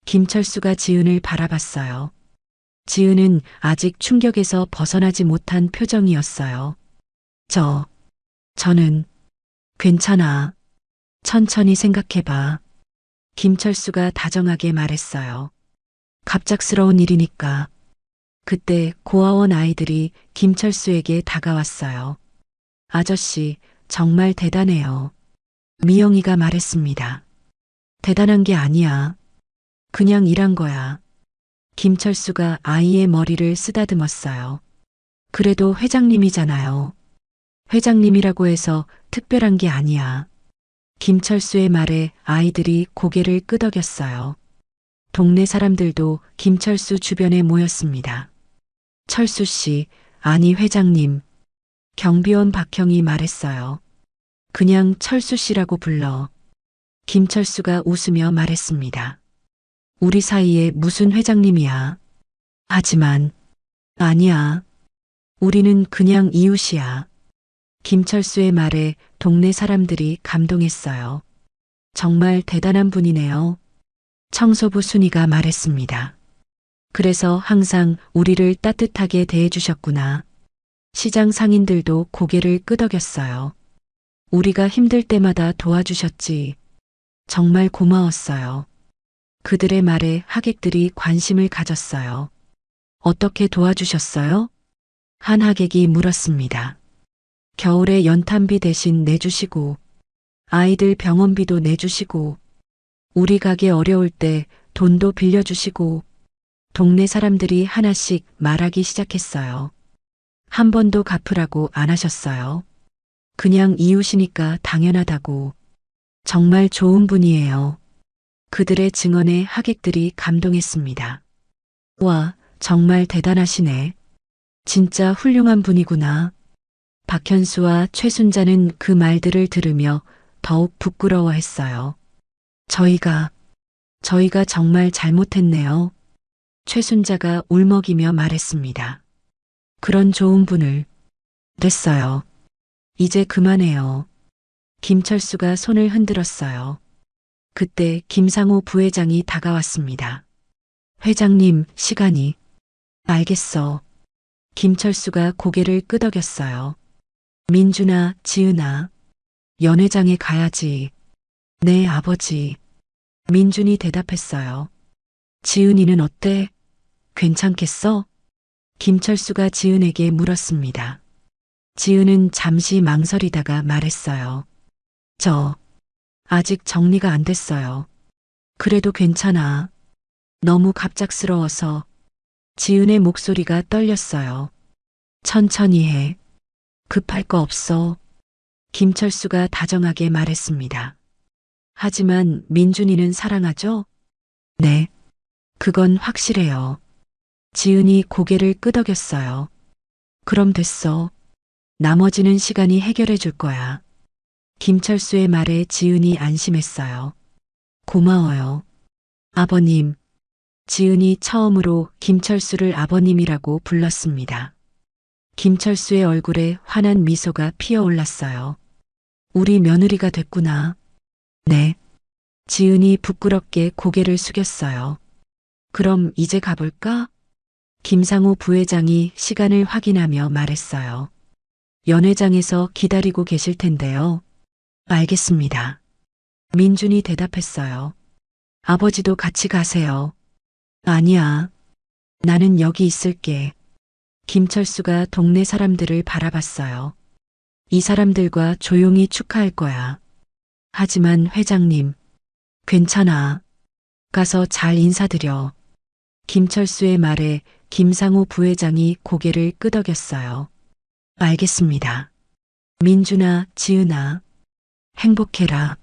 김철수가 지은을 바라봤어요. 지은은 아직 충격에서 벗어나지 못한 표정이었어요. 저는 괜찮아. 천천히 생각해봐. 김철수가 다정하게 말했어요. 갑작스러운 일이니까. 그때 고아원 아이들이 김철수에게 다가왔어요. 아저씨, 정말 대단해요. 미영이가 말했습니다. 대단한 게 아니야. 그냥 일한 거야. 김철수가 아이의 머리를 쓰다듬었어요. 그래도 회장님이잖아요. 회장님이라고 해서 특별한 게 아니야. 김철수의 말에 아이들이 고개를 끄덕였어요. 동네 사람들도 김철수 주변에 모였습니다. 철수 씨, 아니 회장님. 경비원 박형이 말했어요. 그냥 철수 씨라고 불러. 김철수가 웃으며 말했습니다. 우리 사이에 무슨 회장님이야. 하지만, 아니야. 우리는 그냥 이웃이야. 김철수의 말에 동네 사람들이 감동했어요. 정말 대단한 분이네요. 청소부 순이가 말했습니다. 그래서 항상 우리를 따뜻하게 대해주셨구나. 시장 상인들도 고개를 끄덕였어요. 우리가 힘들 때마다 도와주셨지. 정말 고마웠어요. 그들의 말에 하객들이 관심을 가졌어요. 어떻게 도와주셨어요? 한 하객이 물었습니다. 겨울에 연탄비 대신 내주시고, 아이들 병원비도 내주시고, 우리 가게 어려울 때 돈도 빌려주시고, 동네 사람들이 하나씩 말하기 시작했어요. 한 번도 갚으라고 안 하셨어요. 그냥 이웃이니까 당연하다고. 정말 좋은 분이에요. 그들의 증언에 하객들이 감동했습니다. 와, 정말 대단하시네. 진짜 훌륭한 분이구나. 박현수와 최순자는 그 말들을 들으며 더욱 부끄러워했어요. 저희가 정말 잘못했네요. 최순자가 울먹이며 말했습니다. 그런 좋은 분을. 됐어요. 이제 그만해요. 김철수가 손을 흔들었어요. 그때 김상호 부회장이 다가왔습니다. 회장님, 시간이. 알겠어. 김철수가 고개를 끄덕였어요. 민준아, 지은아. 연회장에 가야지. 네, 아버지. 민준이 대답했어요. 지은이는 어때? 괜찮겠어? 김철수가 지은에게 물었습니다. 지은은 잠시 망설이다가 말했어요. 아직 정리가 안 됐어요. 그래도 괜찮아. 너무 갑작스러워서. 지은의 목소리가 떨렸어요. 천천히 해. 급할 거 없어. 김철수가 다정하게 말했습니다. 하지만 민준이는 사랑하죠? 네. 그건 확실해요. 지은이 고개를 끄덕였어요. 그럼 됐어. 나머지는 시간이 해결해 줄 거야. 김철수의 말에 지은이 안심했어요. 고마워요. 아버님. 지은이 처음으로 김철수를 아버님이라고 불렀습니다. 김철수의 얼굴에 환한 미소가 피어올랐어요. 우리 며느리가 됐구나. 네. 지은이 부끄럽게 고개를 숙였어요. 그럼 이제 가볼까? 김상호 부회장이 시간을 확인하며 말했어요. 연회장에서 기다리고 계실 텐데요. 알겠습니다. 민준이 대답했어요. 아버지도 같이 가세요. 아니야. 나는 여기 있을게. 김철수가 동네 사람들을 바라봤어요. 이 사람들과 조용히 축하할 거야. 하지만 회장님, 괜찮아. 가서 잘 인사드려. 김철수의 말에 김상호 부회장이 고개를 끄덕였어요. 알겠습니다. 민준아, 지은아, 행복해라.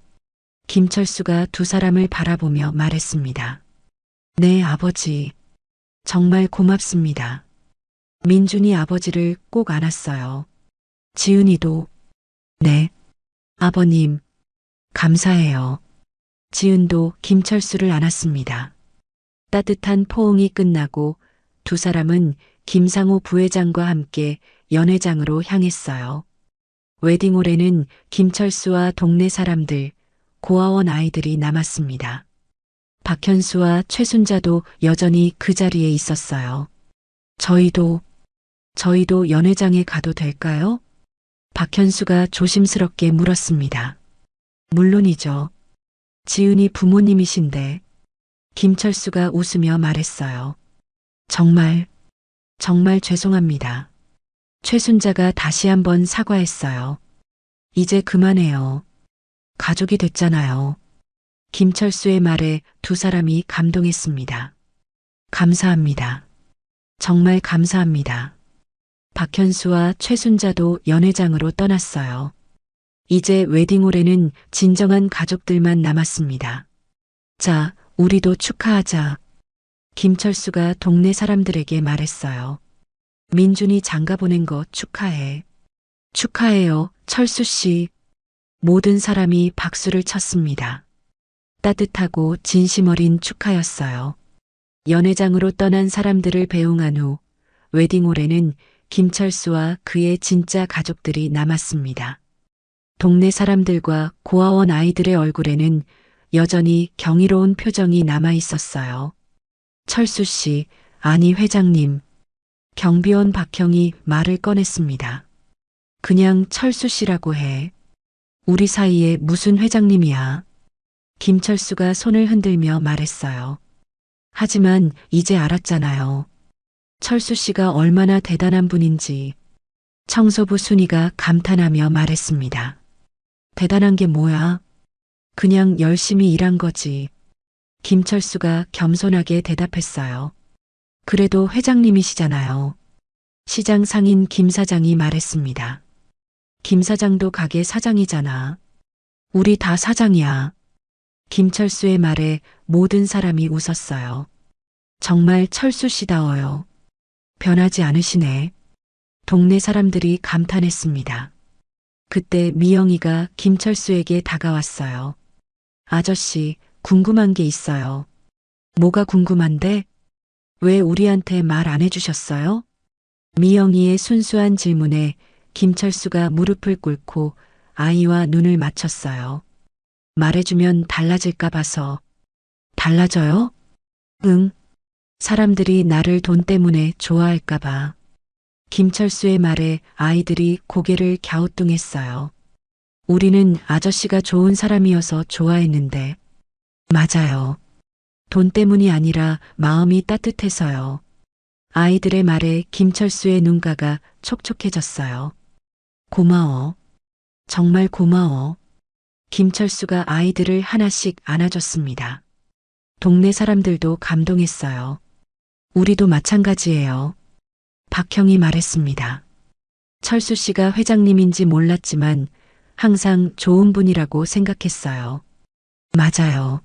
김철수가 두 사람을 바라보며 말했습니다. 네, 아버지. 정말 고맙습니다. 민준이 아버지를 꼭 안았어요. 지은이도. 네. 아버님, 감사해요. 지은도 김철수를 안았습니다. 따뜻한 포옹이 끝나고 두 사람은 김상호 부회장과 함께 연회장으로 향했어요. 웨딩홀에는 김철수와 동네 사람들, 고아원 아이들이 남았습니다. 박현수와 최순자도 여전히 그 자리에 있었어요. 저희도 연회장에 가도 될까요? 박현수가 조심스럽게 물었습니다. 물론이죠. 지은이 부모님이신데. 김철수가 웃으며 말했어요. 정말 죄송합니다. 최순자가 다시 한번 사과했어요. 이제 그만해요. 가족이 됐잖아요. 김철수의 말에 두 사람이 감동했습니다. 감사합니다. 정말 감사합니다. 박현수와 최순자도 연회장으로 떠났어요. 이제 웨딩홀에는 진정한 가족들만 남았습니다. 자, 우리도 축하하자. 김철수가 동네 사람들에게 말했어요. 민준이 장가 보낸 거 축하해. 축하해요, 철수 씨. 모든 사람이 박수를 쳤습니다. 따뜻하고 진심 어린 축하였어요. 연회장으로 떠난 사람들을 배웅한 후 웨딩홀에는 김철수와 그의 진짜 가족들이 남았습니다. 동네 사람들과 고아원 아이들의 얼굴에는 여전히 경이로운 표정이 남아 있었어요. 철수 씨, 아니 회장님. 경비원 박형이 말을 꺼냈습니다. 그냥 철수 씨라고 해. 우리 사이에 무슨 회장님이야. 김철수가 손을 흔들며 말했어요. 하지만 이제 알았잖아요. 철수 씨가 얼마나 대단한 분인지. 청소부 순이가 감탄하며 말했습니다. 대단한 게 뭐야? 그냥 열심히 일한 거지. 김철수가 겸손하게 대답했어요. 그래도 회장님이시잖아요. 시장 상인 김 사장이 말했습니다. 김 사장도 가게 사장이잖아. 우리 다 사장이야. 김철수의 말에 모든 사람이 웃었어요. 정말 철수 씨다워요. 변하지 않으시네. 동네 사람들이 감탄했습니다. 그때 미영이가 김철수에게 다가왔어요. 아저씨, 궁금한 게 있어요. 뭐가 궁금한데? 왜 우리한테 말 안 해주셨어요? 미영이의 순수한 질문에 김철수가 무릎을 꿇고 아이와 눈을 맞췄어요. 말해주면 달라질까 봐서. 달라져요? 응. 사람들이 나를 돈 때문에 좋아할까 봐. 김철수의 말에 아이들이 고개를 갸우뚱했어요. 우리는 아저씨가 좋은 사람이어서 좋아했는데. 맞아요. 돈 때문이 아니라 마음이 따뜻해서요. 아이들의 말에 김철수의 눈가가 촉촉해졌어요. 고마워. 정말 고마워. 김철수가 아이들을 하나씩 안아줬습니다. 동네 사람들도 감동했어요. 우리도 마찬가지예요. 박형이 말했습니다. 철수 씨가 회장님인지 몰랐지만 항상 좋은 분이라고 생각했어요. 맞아요.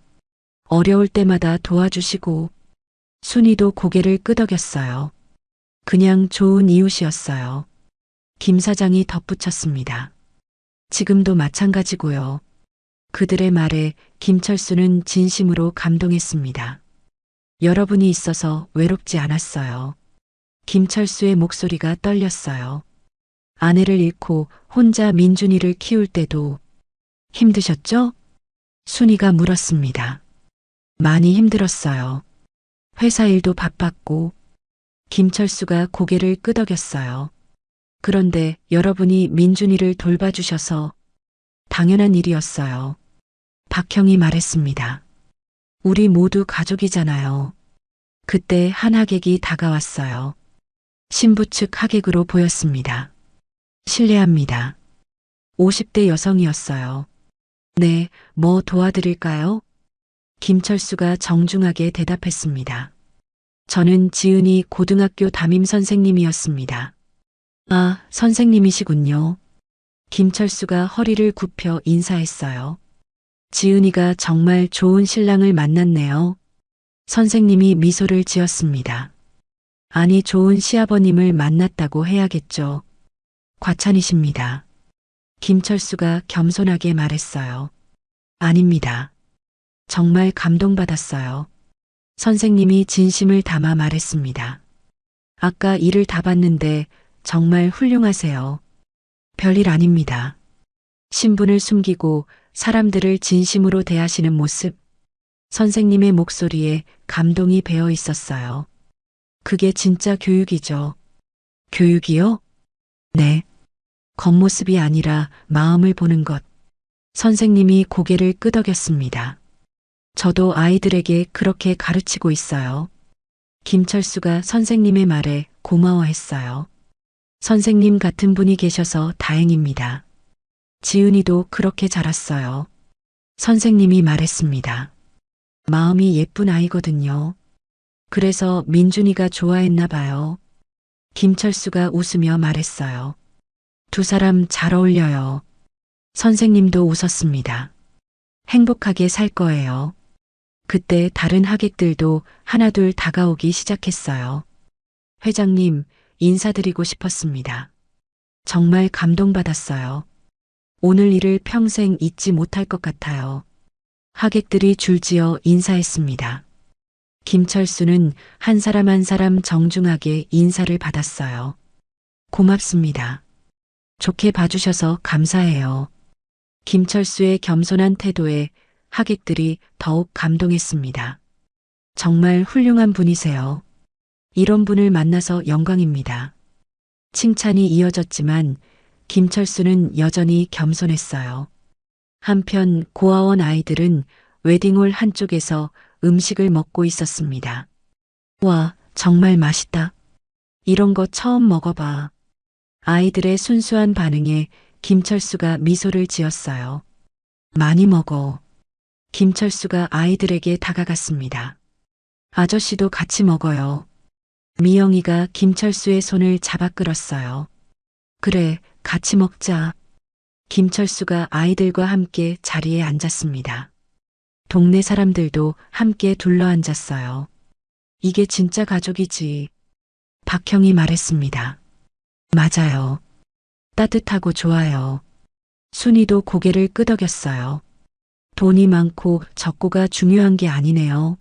어려울 때마다 도와주시고 순이도 고개를 끄덕였어요. 그냥 좋은 이웃이었어요. 김 사장이 덧붙였습니다. 지금도 마찬가지고요. 그들의 말에 김철수는 진심으로 감동했습니다. 여러분이 있어서 외롭지 않았어요. 김철수의 목소리가 떨렸어요. 아내를 잃고 혼자 민준이를 키울 때도 힘드셨죠? 순이가 물었습니다. 많이 힘들었어요. 회사 일도 바빴고. 김철수가 고개를 끄덕였어요. 그런데 여러분이 민준이를 돌봐주셔서 당연한 일이었어요. 박형이 말했습니다. 우리 모두 가족이잖아요. 그때 한 하객이 다가왔어요. 신부 측 하객으로 보였습니다. 실례합니다. 50대 여성이었어요. 네, 뭐 도와드릴까요? 김철수가 정중하게 대답했습니다. 저는 지은이 고등학교 담임 선생님이었습니다. 아, 선생님이시군요. 김철수가 허리를 굽혀 인사했어요. 지은이가 정말 좋은 신랑을 만났네요. 선생님이 미소를 지었습니다. 아니, 좋은 시아버님을 만났다고 해야겠죠. 과찬이십니다. 김철수가 겸손하게 말했어요. 아닙니다. 정말 감동받았어요. 선생님이 진심을 담아 말했습니다. 아까 일을 다 봤는데 정말 훌륭하세요. 별일 아닙니다. 신분을 숨기고 사람들을 진심으로 대하시는 모습. 선생님의 목소리에 감동이 배어 있었어요. 그게 진짜 교육이죠. 교육이요? 네. 겉모습이 아니라 마음을 보는 것. 선생님이 고개를 끄덕였습니다. 저도 아이들에게 그렇게 가르치고 있어요. 김철수가 선생님의 말에 고마워했어요. 선생님 같은 분이 계셔서 다행입니다. 지은이도 그렇게 자랐어요. 선생님이 말했습니다. 마음이 예쁜 아이거든요. 그래서 민준이가 좋아했나 봐요. 김철수가 웃으며 말했어요. 두 사람 잘 어울려요. 선생님도 웃었습니다. 행복하게 살 거예요. 그때 다른 하객들도 하나둘 다가오기 시작했어요. 회장님, 인사드리고 싶었습니다. 정말 감동받았어요. 오늘 일을 평생 잊지 못할 것 같아요. 하객들이 줄지어 인사했습니다. 김철수는 한 사람 한 사람 정중하게 인사를 받았어요. 고맙습니다. 좋게 봐주셔서 감사해요. 김철수의 겸손한 태도에 하객들이 더욱 감동했습니다. 정말 훌륭한 분이세요. 이런 분을 만나서 영광입니다. 칭찬이 이어졌지만 김철수는 여전히 겸손했어요. 한편 고아원 아이들은 웨딩홀 한쪽에서 음식을 먹고 있었습니다. 와, 정말 맛있다. 이런 거 처음 먹어봐. 아이들의 순수한 반응에 김철수가 미소를 지었어요. 많이 먹어. 김철수가 아이들에게 다가갔습니다. 아저씨도 같이 먹어요. 미영이가 김철수의 손을 잡아 끌었어요. 그래, 같이 먹자. 김철수가 아이들과 함께 자리에 앉았습니다. 동네 사람들도 함께 둘러앉았어요. 이게 진짜 가족이지. 박형이 말했습니다. 맞아요. 따뜻하고 좋아요. 순이도 고개를 끄덕였어요. 돈이 많고 적고가 중요한 게 아니네요.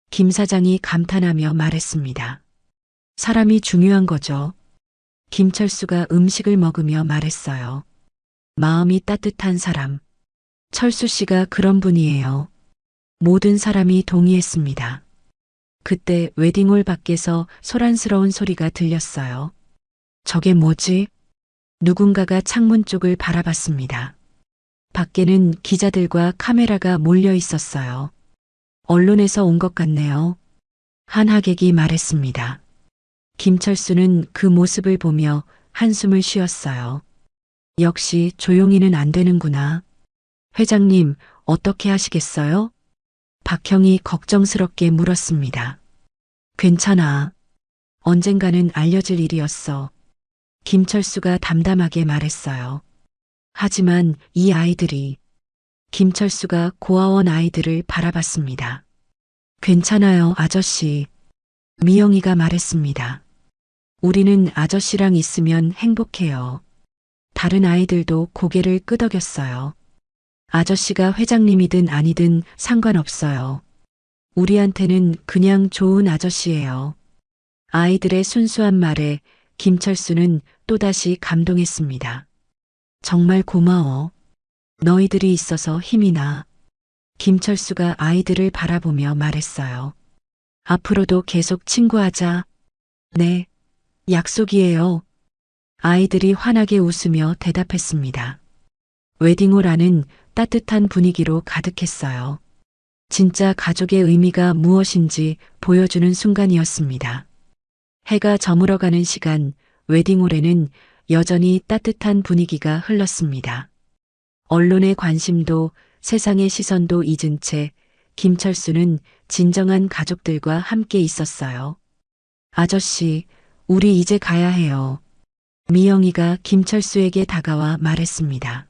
김 사장이 감탄하며 말했습니다. 사람이 중요한 거죠. 김철수가 음식을 먹으며 말했어요. 마음이 따뜻한 사람. 철수 씨가 그런 분이에요. 모든 사람이 동의했습니다. 그때 웨딩홀 밖에서 소란스러운 소리가 들렸어요. 저게 뭐지? 누군가가 창문 쪽을 바라봤습니다. 밖에는 기자들과 카메라가 몰려 있었어요. 언론에서 온 것 같네요. 한 하객이 말했습니다. 김철수는 그 모습을 보며 한숨을 쉬었어요. 역시 조용히는 안 되는구나. 회장님, 어떻게 하시겠어요? 박형이 걱정스럽게 물었습니다. 괜찮아. 언젠가는 알려질 일이었어. 김철수가 담담하게 말했어요. 하지만 이 아이들이 김철수가 고아원 아이들을 바라봤습니다. 괜찮아요, 아저씨. 미영이가 말했습니다. 우리는 아저씨랑 있으면 행복해요. 다른 아이들도 고개를 끄덕였어요. 아저씨가 회장님이든 아니든 상관없어요. 우리한테는 그냥 좋은 아저씨예요. 아이들의 순수한 말에 김철수는 또다시 감동했습니다. 정말 고마워. 너희들이 있어서 힘이 나. 김철수가 아이들을 바라보며 말했어요. 앞으로도 계속 친구하자. 네, 약속이에요. 아이들이 환하게 웃으며 대답했습니다. 웨딩홀 안은 따뜻한 분위기로 가득했어요. 진짜 가족의 의미가 무엇인지 보여주는 순간이었습니다. 해가 저물어가는 시간, 웨딩홀에는 여전히 따뜻한 분위기가 흘렀습니다. 언론의 관심도 세상의 시선도 잊은 채 김철수는 진정한 가족들과 함께 있었어요. 아저씨, 우리 이제 가야 해요. 미영이가 김철수에게 다가와 말했습니다.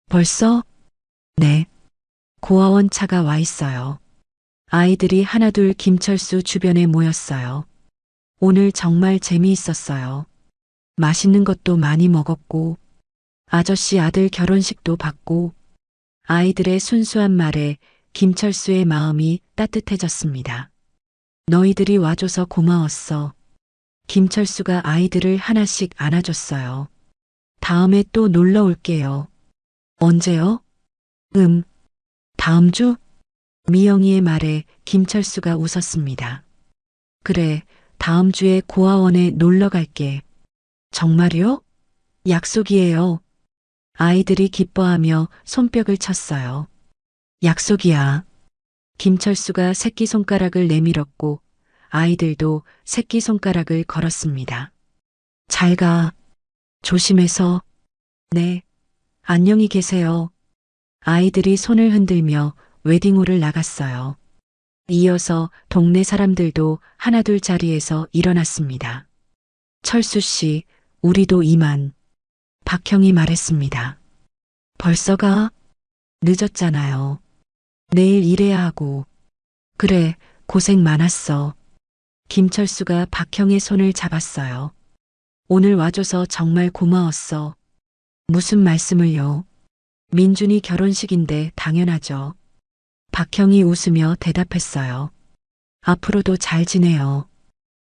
벌써? 네. 고아원 차가 와 있어요. 아이들이 하나둘 김철수 주변에 모였어요. 오늘 정말 재미있었어요. 맛있는 것도 많이 먹었고, 아저씨 아들 결혼식도 봤고, 아이들의 순수한 말에 김철수의 마음이 따뜻해졌습니다. 너희들이 와줘서 고마웠어. 김철수가 아이들을 하나씩 안아줬어요. 다음에 또 놀러 올게요. 언제요? 다음 주? 미영이의 말에 김철수가 웃었습니다. 그래, 다음 주에 고아원에 놀러 갈게. 정말요? 약속이에요. 아이들이 기뻐하며 손뼉을 쳤어요. 약속이야. 김철수가 새끼손가락을 내밀었고 아이들도 새끼손가락을 걸었습니다. 잘 가. 조심해서. 네. 안녕히 계세요. 아이들이 손을 흔들며 웨딩홀을 나갔어요. 이어서 동네 사람들도 하나둘 자리에서 일어났습니다. 철수 씨, 우리도 이만. 박형이 말했습니다. 벌써 가? 늦었잖아요. 내일 일해야 하고. 그래, 고생 많았어. 김철수가 박형의 손을 잡았어요. 오늘 와줘서 정말 고마웠어. 무슨 말씀을요? 민준이 결혼식인데 당연하죠. 박형이 웃으며 대답했어요. 앞으로도 잘 지내요.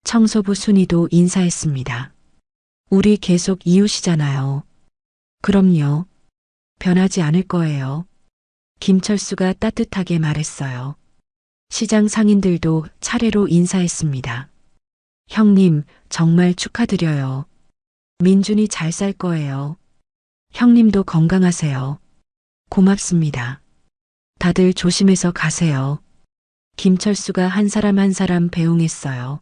청소부 순이도 인사했습니다. 우리 계속 이웃이잖아요. 그럼요. 변하지 않을 거예요. 김철수가 따뜻하게 말했어요. 시장 상인들도 차례로 인사했습니다. 형님, 정말 축하드려요. 민준이 잘 살 거예요. 형님도 건강하세요. 고맙습니다. 다들 조심해서 가세요. 김철수가 한 사람 한 사람 배웅했어요.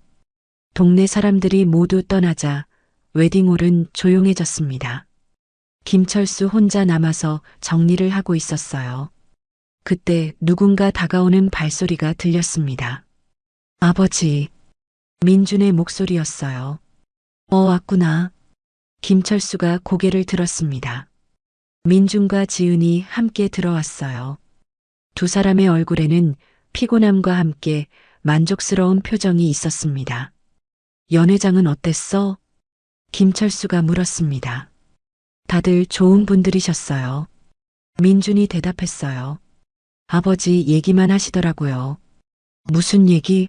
동네 사람들이 모두 떠나자 웨딩홀은 조용해졌습니다. 김철수 혼자 남아서 정리를 하고 있었어요. 그때 누군가 다가오는 발소리가 들렸습니다. 아버지, 민준의 목소리였어요. 왔구나. 김철수가 고개를 들었습니다. 민준과 지은이 함께 들어왔어요. 두 사람의 얼굴에는 피곤함과 함께 만족스러운 표정이 있었습니다. 연회장은 어땠어? 김철수가 물었습니다. 다들 좋은 분들이셨어요. 민준이 대답했어요. 아버지 얘기만 하시더라고요. 무슨 얘기?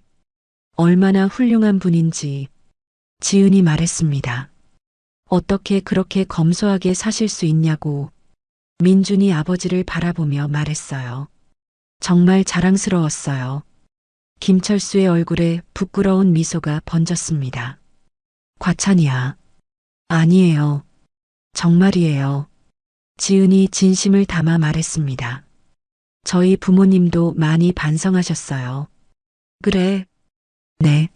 얼마나 훌륭한 분인지. 지은이 말했습니다. 어떻게 그렇게 검소하게 사실 수 있냐고. 민준이 아버지를 바라보며 말했어요. 정말 자랑스러웠어요. 김철수의 얼굴에 부끄러운 미소가 번졌습니다. 과찬이야. 아니에요. 정말이에요. 지은이 진심을 담아 말했습니다. 저희 부모님도 많이 반성하셨어요. 그래. 네.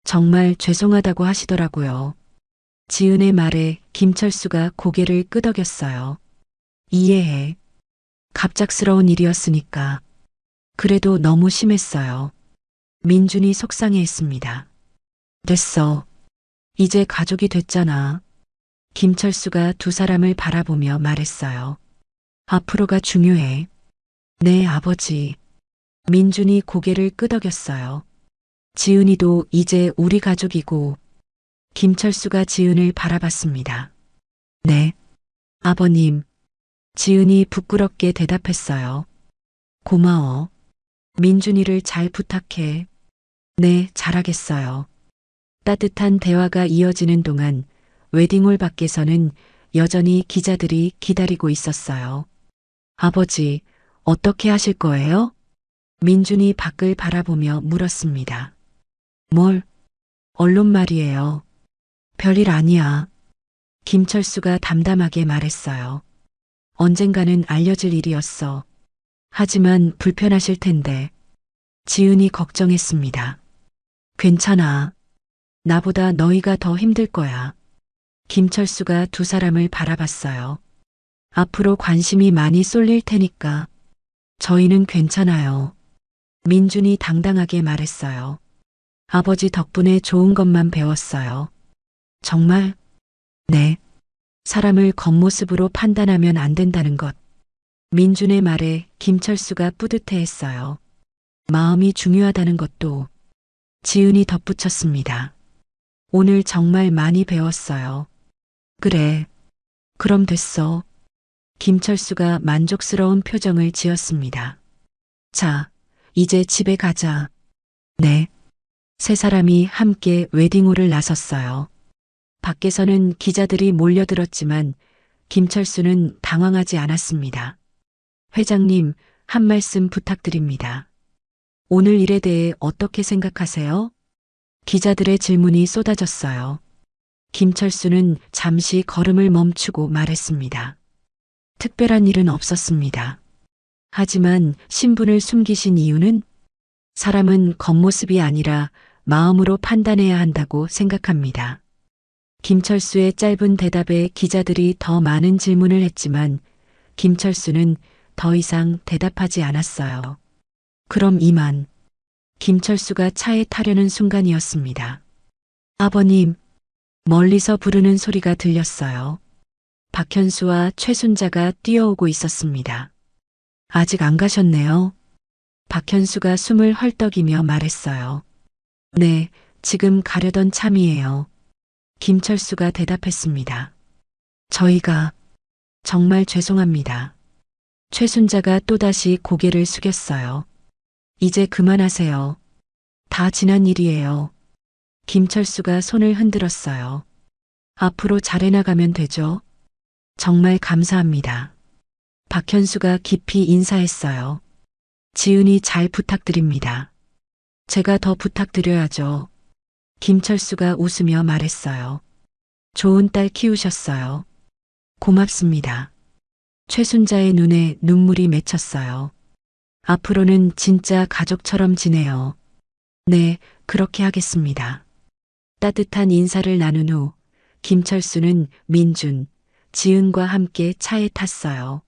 정말 죄송하다고 하시더라고요. 지은의 말에 김철수가 고개를 끄덕였어요. 이해해. 갑작스러운 일이었으니까. 그래도 너무 심했어요. 민준이 속상해했습니다. 됐어. 이제 가족이 됐잖아. 김철수가 두 사람을 바라보며 말했어요. 앞으로가 중요해. 네, 아버지. 민준이 고개를 끄덕였어요. 지은이도 이제 우리 가족이고. 김철수가 지은을 바라봤습니다. 네. 아버님. 지은이 부끄럽게 대답했어요. 고마워. 민준이를 잘 부탁해. 네, 잘하겠어요. 따뜻한 대화가 이어지는 동안 웨딩홀 밖에서는 여전히 기자들이 기다리고 있었어요. 아버지, 어떻게 하실 거예요? 민준이 밖을 바라보며 물었습니다. 뭘? 언론 말이에요. 별일 아니야. 김철수가 담담하게 말했어요. 언젠가는 알려질 일이었어. 하지만 불편하실 텐데. 지은이 걱정했습니다. 괜찮아. 나보다 너희가 더 힘들 거야. 김철수가 두 사람을 바라봤어요. 앞으로 관심이 많이 쏠릴 테니까. 저희는 괜찮아요. 민준이 당당하게 말했어요. 아버지 덕분에 좋은 것만 배웠어요. 정말? 네. 사람을 겉모습으로 판단하면 안 된다는 것. 민준의 말에 김철수가 뿌듯해했어요. 마음이 중요하다는 것도. 지은이 덧붙였습니다. 오늘 정말 많이 배웠어요. 그래. 그럼 됐어. 김철수가 만족스러운 표정을 지었습니다. 자, 이제 집에 가자. 네. 세 사람이 함께 웨딩홀을 나섰어요. 밖에서는 기자들이 몰려들었지만 김철수는 당황하지 않았습니다. 회장님, 한 말씀 부탁드립니다. 오늘 일에 대해 어떻게 생각하세요? 기자들의 질문이 쏟아졌어요. 김철수는 잠시 걸음을 멈추고 말했습니다. 특별한 일은 없었습니다. 하지만 신분을 숨기신 이유는 사람은 겉모습이 아니라 마음으로 판단해야 한다고 생각합니다. 김철수의 짧은 대답에 기자들이 더 많은 질문을 했지만 김철수는 더 이상 대답하지 않았어요. 그럼 이만. 김철수가 차에 타려는 순간이었습니다. 아버님, 멀리서 부르는 소리가 들렸어요. 박현수와 최순자가 뛰어오고 있었습니다. 아직 안 가셨네요. 박현수가 숨을 헐떡이며 말했어요. 네, 지금 가려던 참이에요. 김철수가 대답했습니다. 저희가 정말 죄송합니다. 최순자가 또다시 고개를 숙였어요. 이제 그만하세요. 다 지난 일이에요. 김철수가 손을 흔들었어요. 앞으로 잘해나가면 되죠? 정말 감사합니다. 박현수가 깊이 인사했어요. 지은이 잘 부탁드립니다. 제가 더 부탁드려야죠. 김철수가 웃으며 말했어요. 좋은 딸 키우셨어요. 고맙습니다. 최순자의 눈에 눈물이 맺혔어요. 앞으로는 진짜 가족처럼 지내요. 네, 그렇게 하겠습니다. 따뜻한 인사를 나눈 후 김철수는 민준, 지은과 함께 차에 탔어요.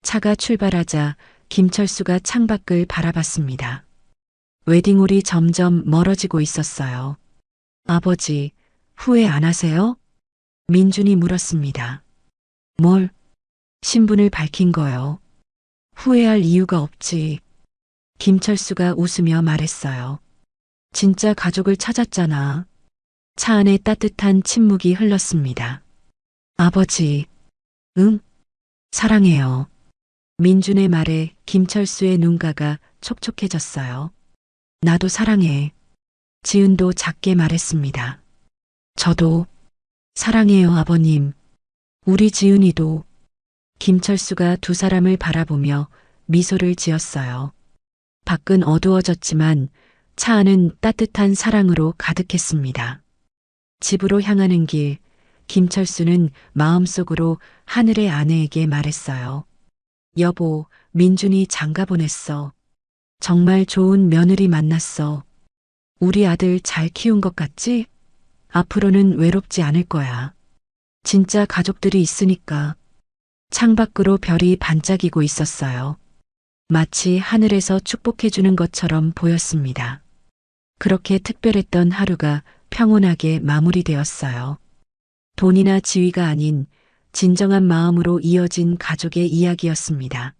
차가 출발하자 김철수가 창밖을 바라봤습니다. 웨딩홀이 점점 멀어지고 있었어요. 아버지, 후회 안 하세요? 민준이 물었습니다. 뭘? 신분을 밝힌 거요. 후회할 이유가 없지. 김철수가 웃으며 말했어요. 진짜 가족을 찾았잖아. 차 안에 따뜻한 침묵이 흘렀습니다. 아버지, 응? 사랑해요. 민준의 말에 김철수의 눈가가 촉촉해졌어요. 나도 사랑해. 지은도 작게 말했습니다. 저도 사랑해요, 아버님. 우리 지은이도. 김철수가 두 사람을 바라보며 미소를 지었어요. 밖은 어두워졌지만 차 안은 따뜻한 사랑으로 가득했습니다. 집으로 향하는 길, 김철수는 마음속으로 하늘의 아내에게 말했어요. 여보, 민준이 장가 보냈어. 정말 좋은 며느리 만났어. 우리 아들 잘 키운 것 같지? 앞으로는 외롭지 않을 거야. 진짜 가족들이 있으니까. 창밖으로 별이 반짝이고 있었어요. 마치 하늘에서 축복해주는 것처럼 보였습니다. 그렇게 특별했던 하루가 평온하게 마무리되었어요. 돈이나 지위가 아닌 진정한 마음으로 이어진 가족의 이야기였습니다.